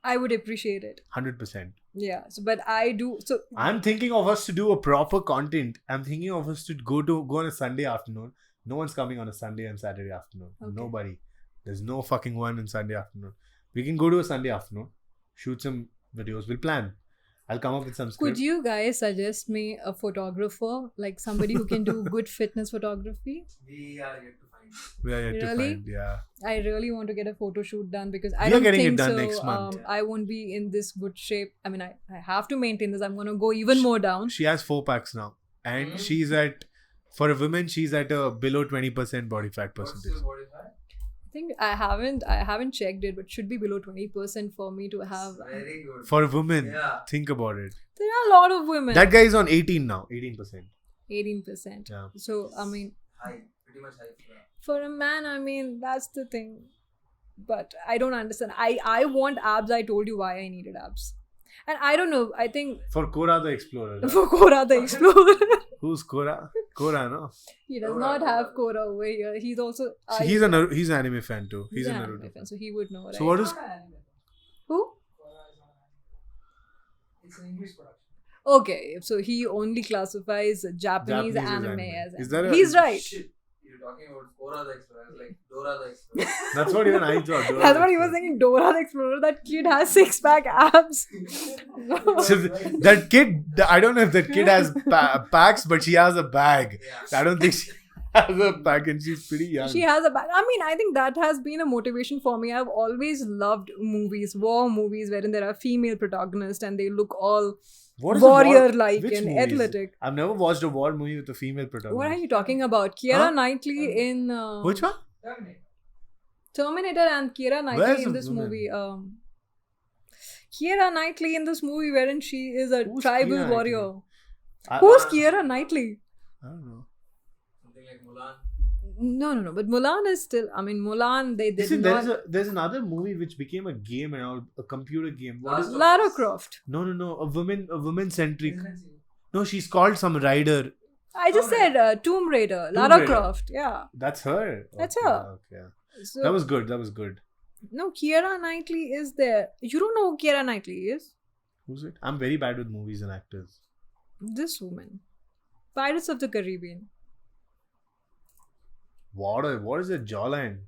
I would appreciate it. 100%. Yeah. So, but I do. So I'm thinking of us to do a proper content. I'm thinking of us to go on a Sunday afternoon. No one's coming on a Sunday and Saturday afternoon. Okay. Nobody. There's no fucking one on Sunday afternoon. We can go to a Sunday afternoon, shoot some videos. We'll plan. I'll come up with some script. could you guys suggest me a photographer, like somebody who can do good fitness photography? We are yet to find. We are yet to Really? find. Yeah. I really want to get a photo shoot done because I We are don't getting it think done so. next month. I won't be in this good shape. I mean, I have to maintain this. I'm going to go even more down. She has 4 packs now. And she's at, for a woman, she's at a below 20% body fat What's percentage. your body fat? I think I haven't checked it, but should be below 20% for me to have. Very good. For a woman, Yeah. think about it. There are a lot of women. That guy is on 18 now. 18%. 18%. Yeah. So I mean, High. Pretty much high. for a man, I mean that's the thing. But I don't understand. I want abs. I told you why I needed abs, and I don't know. I think For Cora the Explorer. for Cora the Explorer, Who's Cora? Cora, no? he does Cora, not have Cora. Cora over here. He's also. So he's an anime fan too. He's an a anime Naruto fan, so he would know, right? So what is Who? It's an English production. Okay, so he only classifies Japanese Japanese as anime anime. as Is anime. that a- He's right. Shit. You're talking about Cora the Explorer. I was like Dora the Explorer. That's what even I thought. Dora That's the what he was Explorer. thinking. Dora the Explorer. That kid has 6-pack abs. So that kid, I don't know if that kid has packs, but she has a bag. Yeah. I don't think she has a pack and she's pretty young. She has a bag. I mean, I think that has been a motivation for me. I've always loved movies, war movies, wherein there are female protagonists and they look all What is a war- warrior-like which and movies? athletic. I've never watched a war movie with a female protagonist. What are you talking about? Keira Huh? Knightley in Which one? Terminator and Keira Knightley Where's in the this woman? movie. Keira Knightley in this movie wherein she is a Who's tribal Keira warrior. I- Who's Keira Knightley? I don't know. Something like Mulan. No. But Mulan is still. I mean, Mulan. They did Listen, not. there's another movie which became a game and all, a computer game. What is Last it? Lara Croft. No, a woman centric. No, she's called some rider. I just Tomb said Tomb Raider. Lara Raider. Croft. Yeah. That's her. That's Okay, her. Okay. So, That was good. no, Keira Knightley is there. You don't know who Keira Knightley is? Who's it? I'm very bad with movies and actors. This woman. Pirates of the Caribbean. What is a jawline?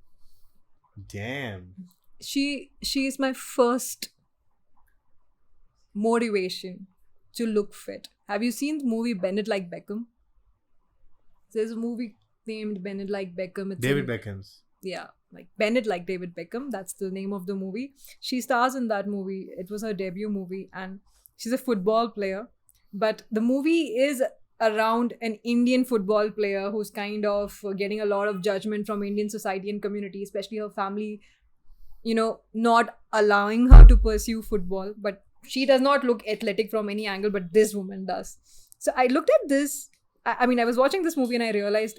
Damn. She is my first motivation to look fit. Have you seen the movie Bend It Like Beckham? There's a movie named Bend It Like Beckham. It's David in- Beckham's. Yeah, like Bend It Like David Beckham. That's the name of the movie. She stars in that movie. It was her debut movie, and she's a football player. But the movie is around an Indian football player who's kind of getting a lot of judgment from Indian society and community, especially her family, not allowing her to pursue football. But she does not look athletic from any angle, but this woman does. So I looked at this. I mean, I was watching this movie and I realized,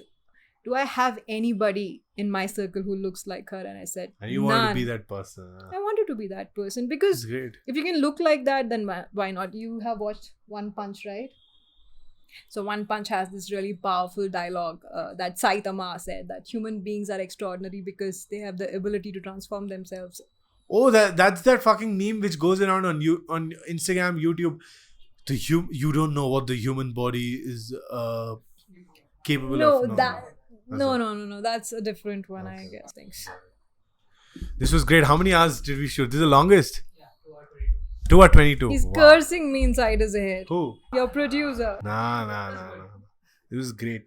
do I have anybody in my circle who looks like her? And I said, And you want to none. be that person. I wanted to be that person It's because great. if you can look like that, then why not? You have watched One Punch, right? So One Punch has this really powerful dialogue that Saitama said, that human beings are extraordinary because they have the ability to transform themselves. Oh, that's that fucking meme which goes around on Instagram, YouTube. You don't know what the human body is capable of. No. That's a different one, I Okay. guess. Thanks. This was great. How many hours did we shoot? This is the longest. Yeah, 2 hours 2 or 22. He's Wow. cursing me inside his head. Who? Your producer. Nah. It was great.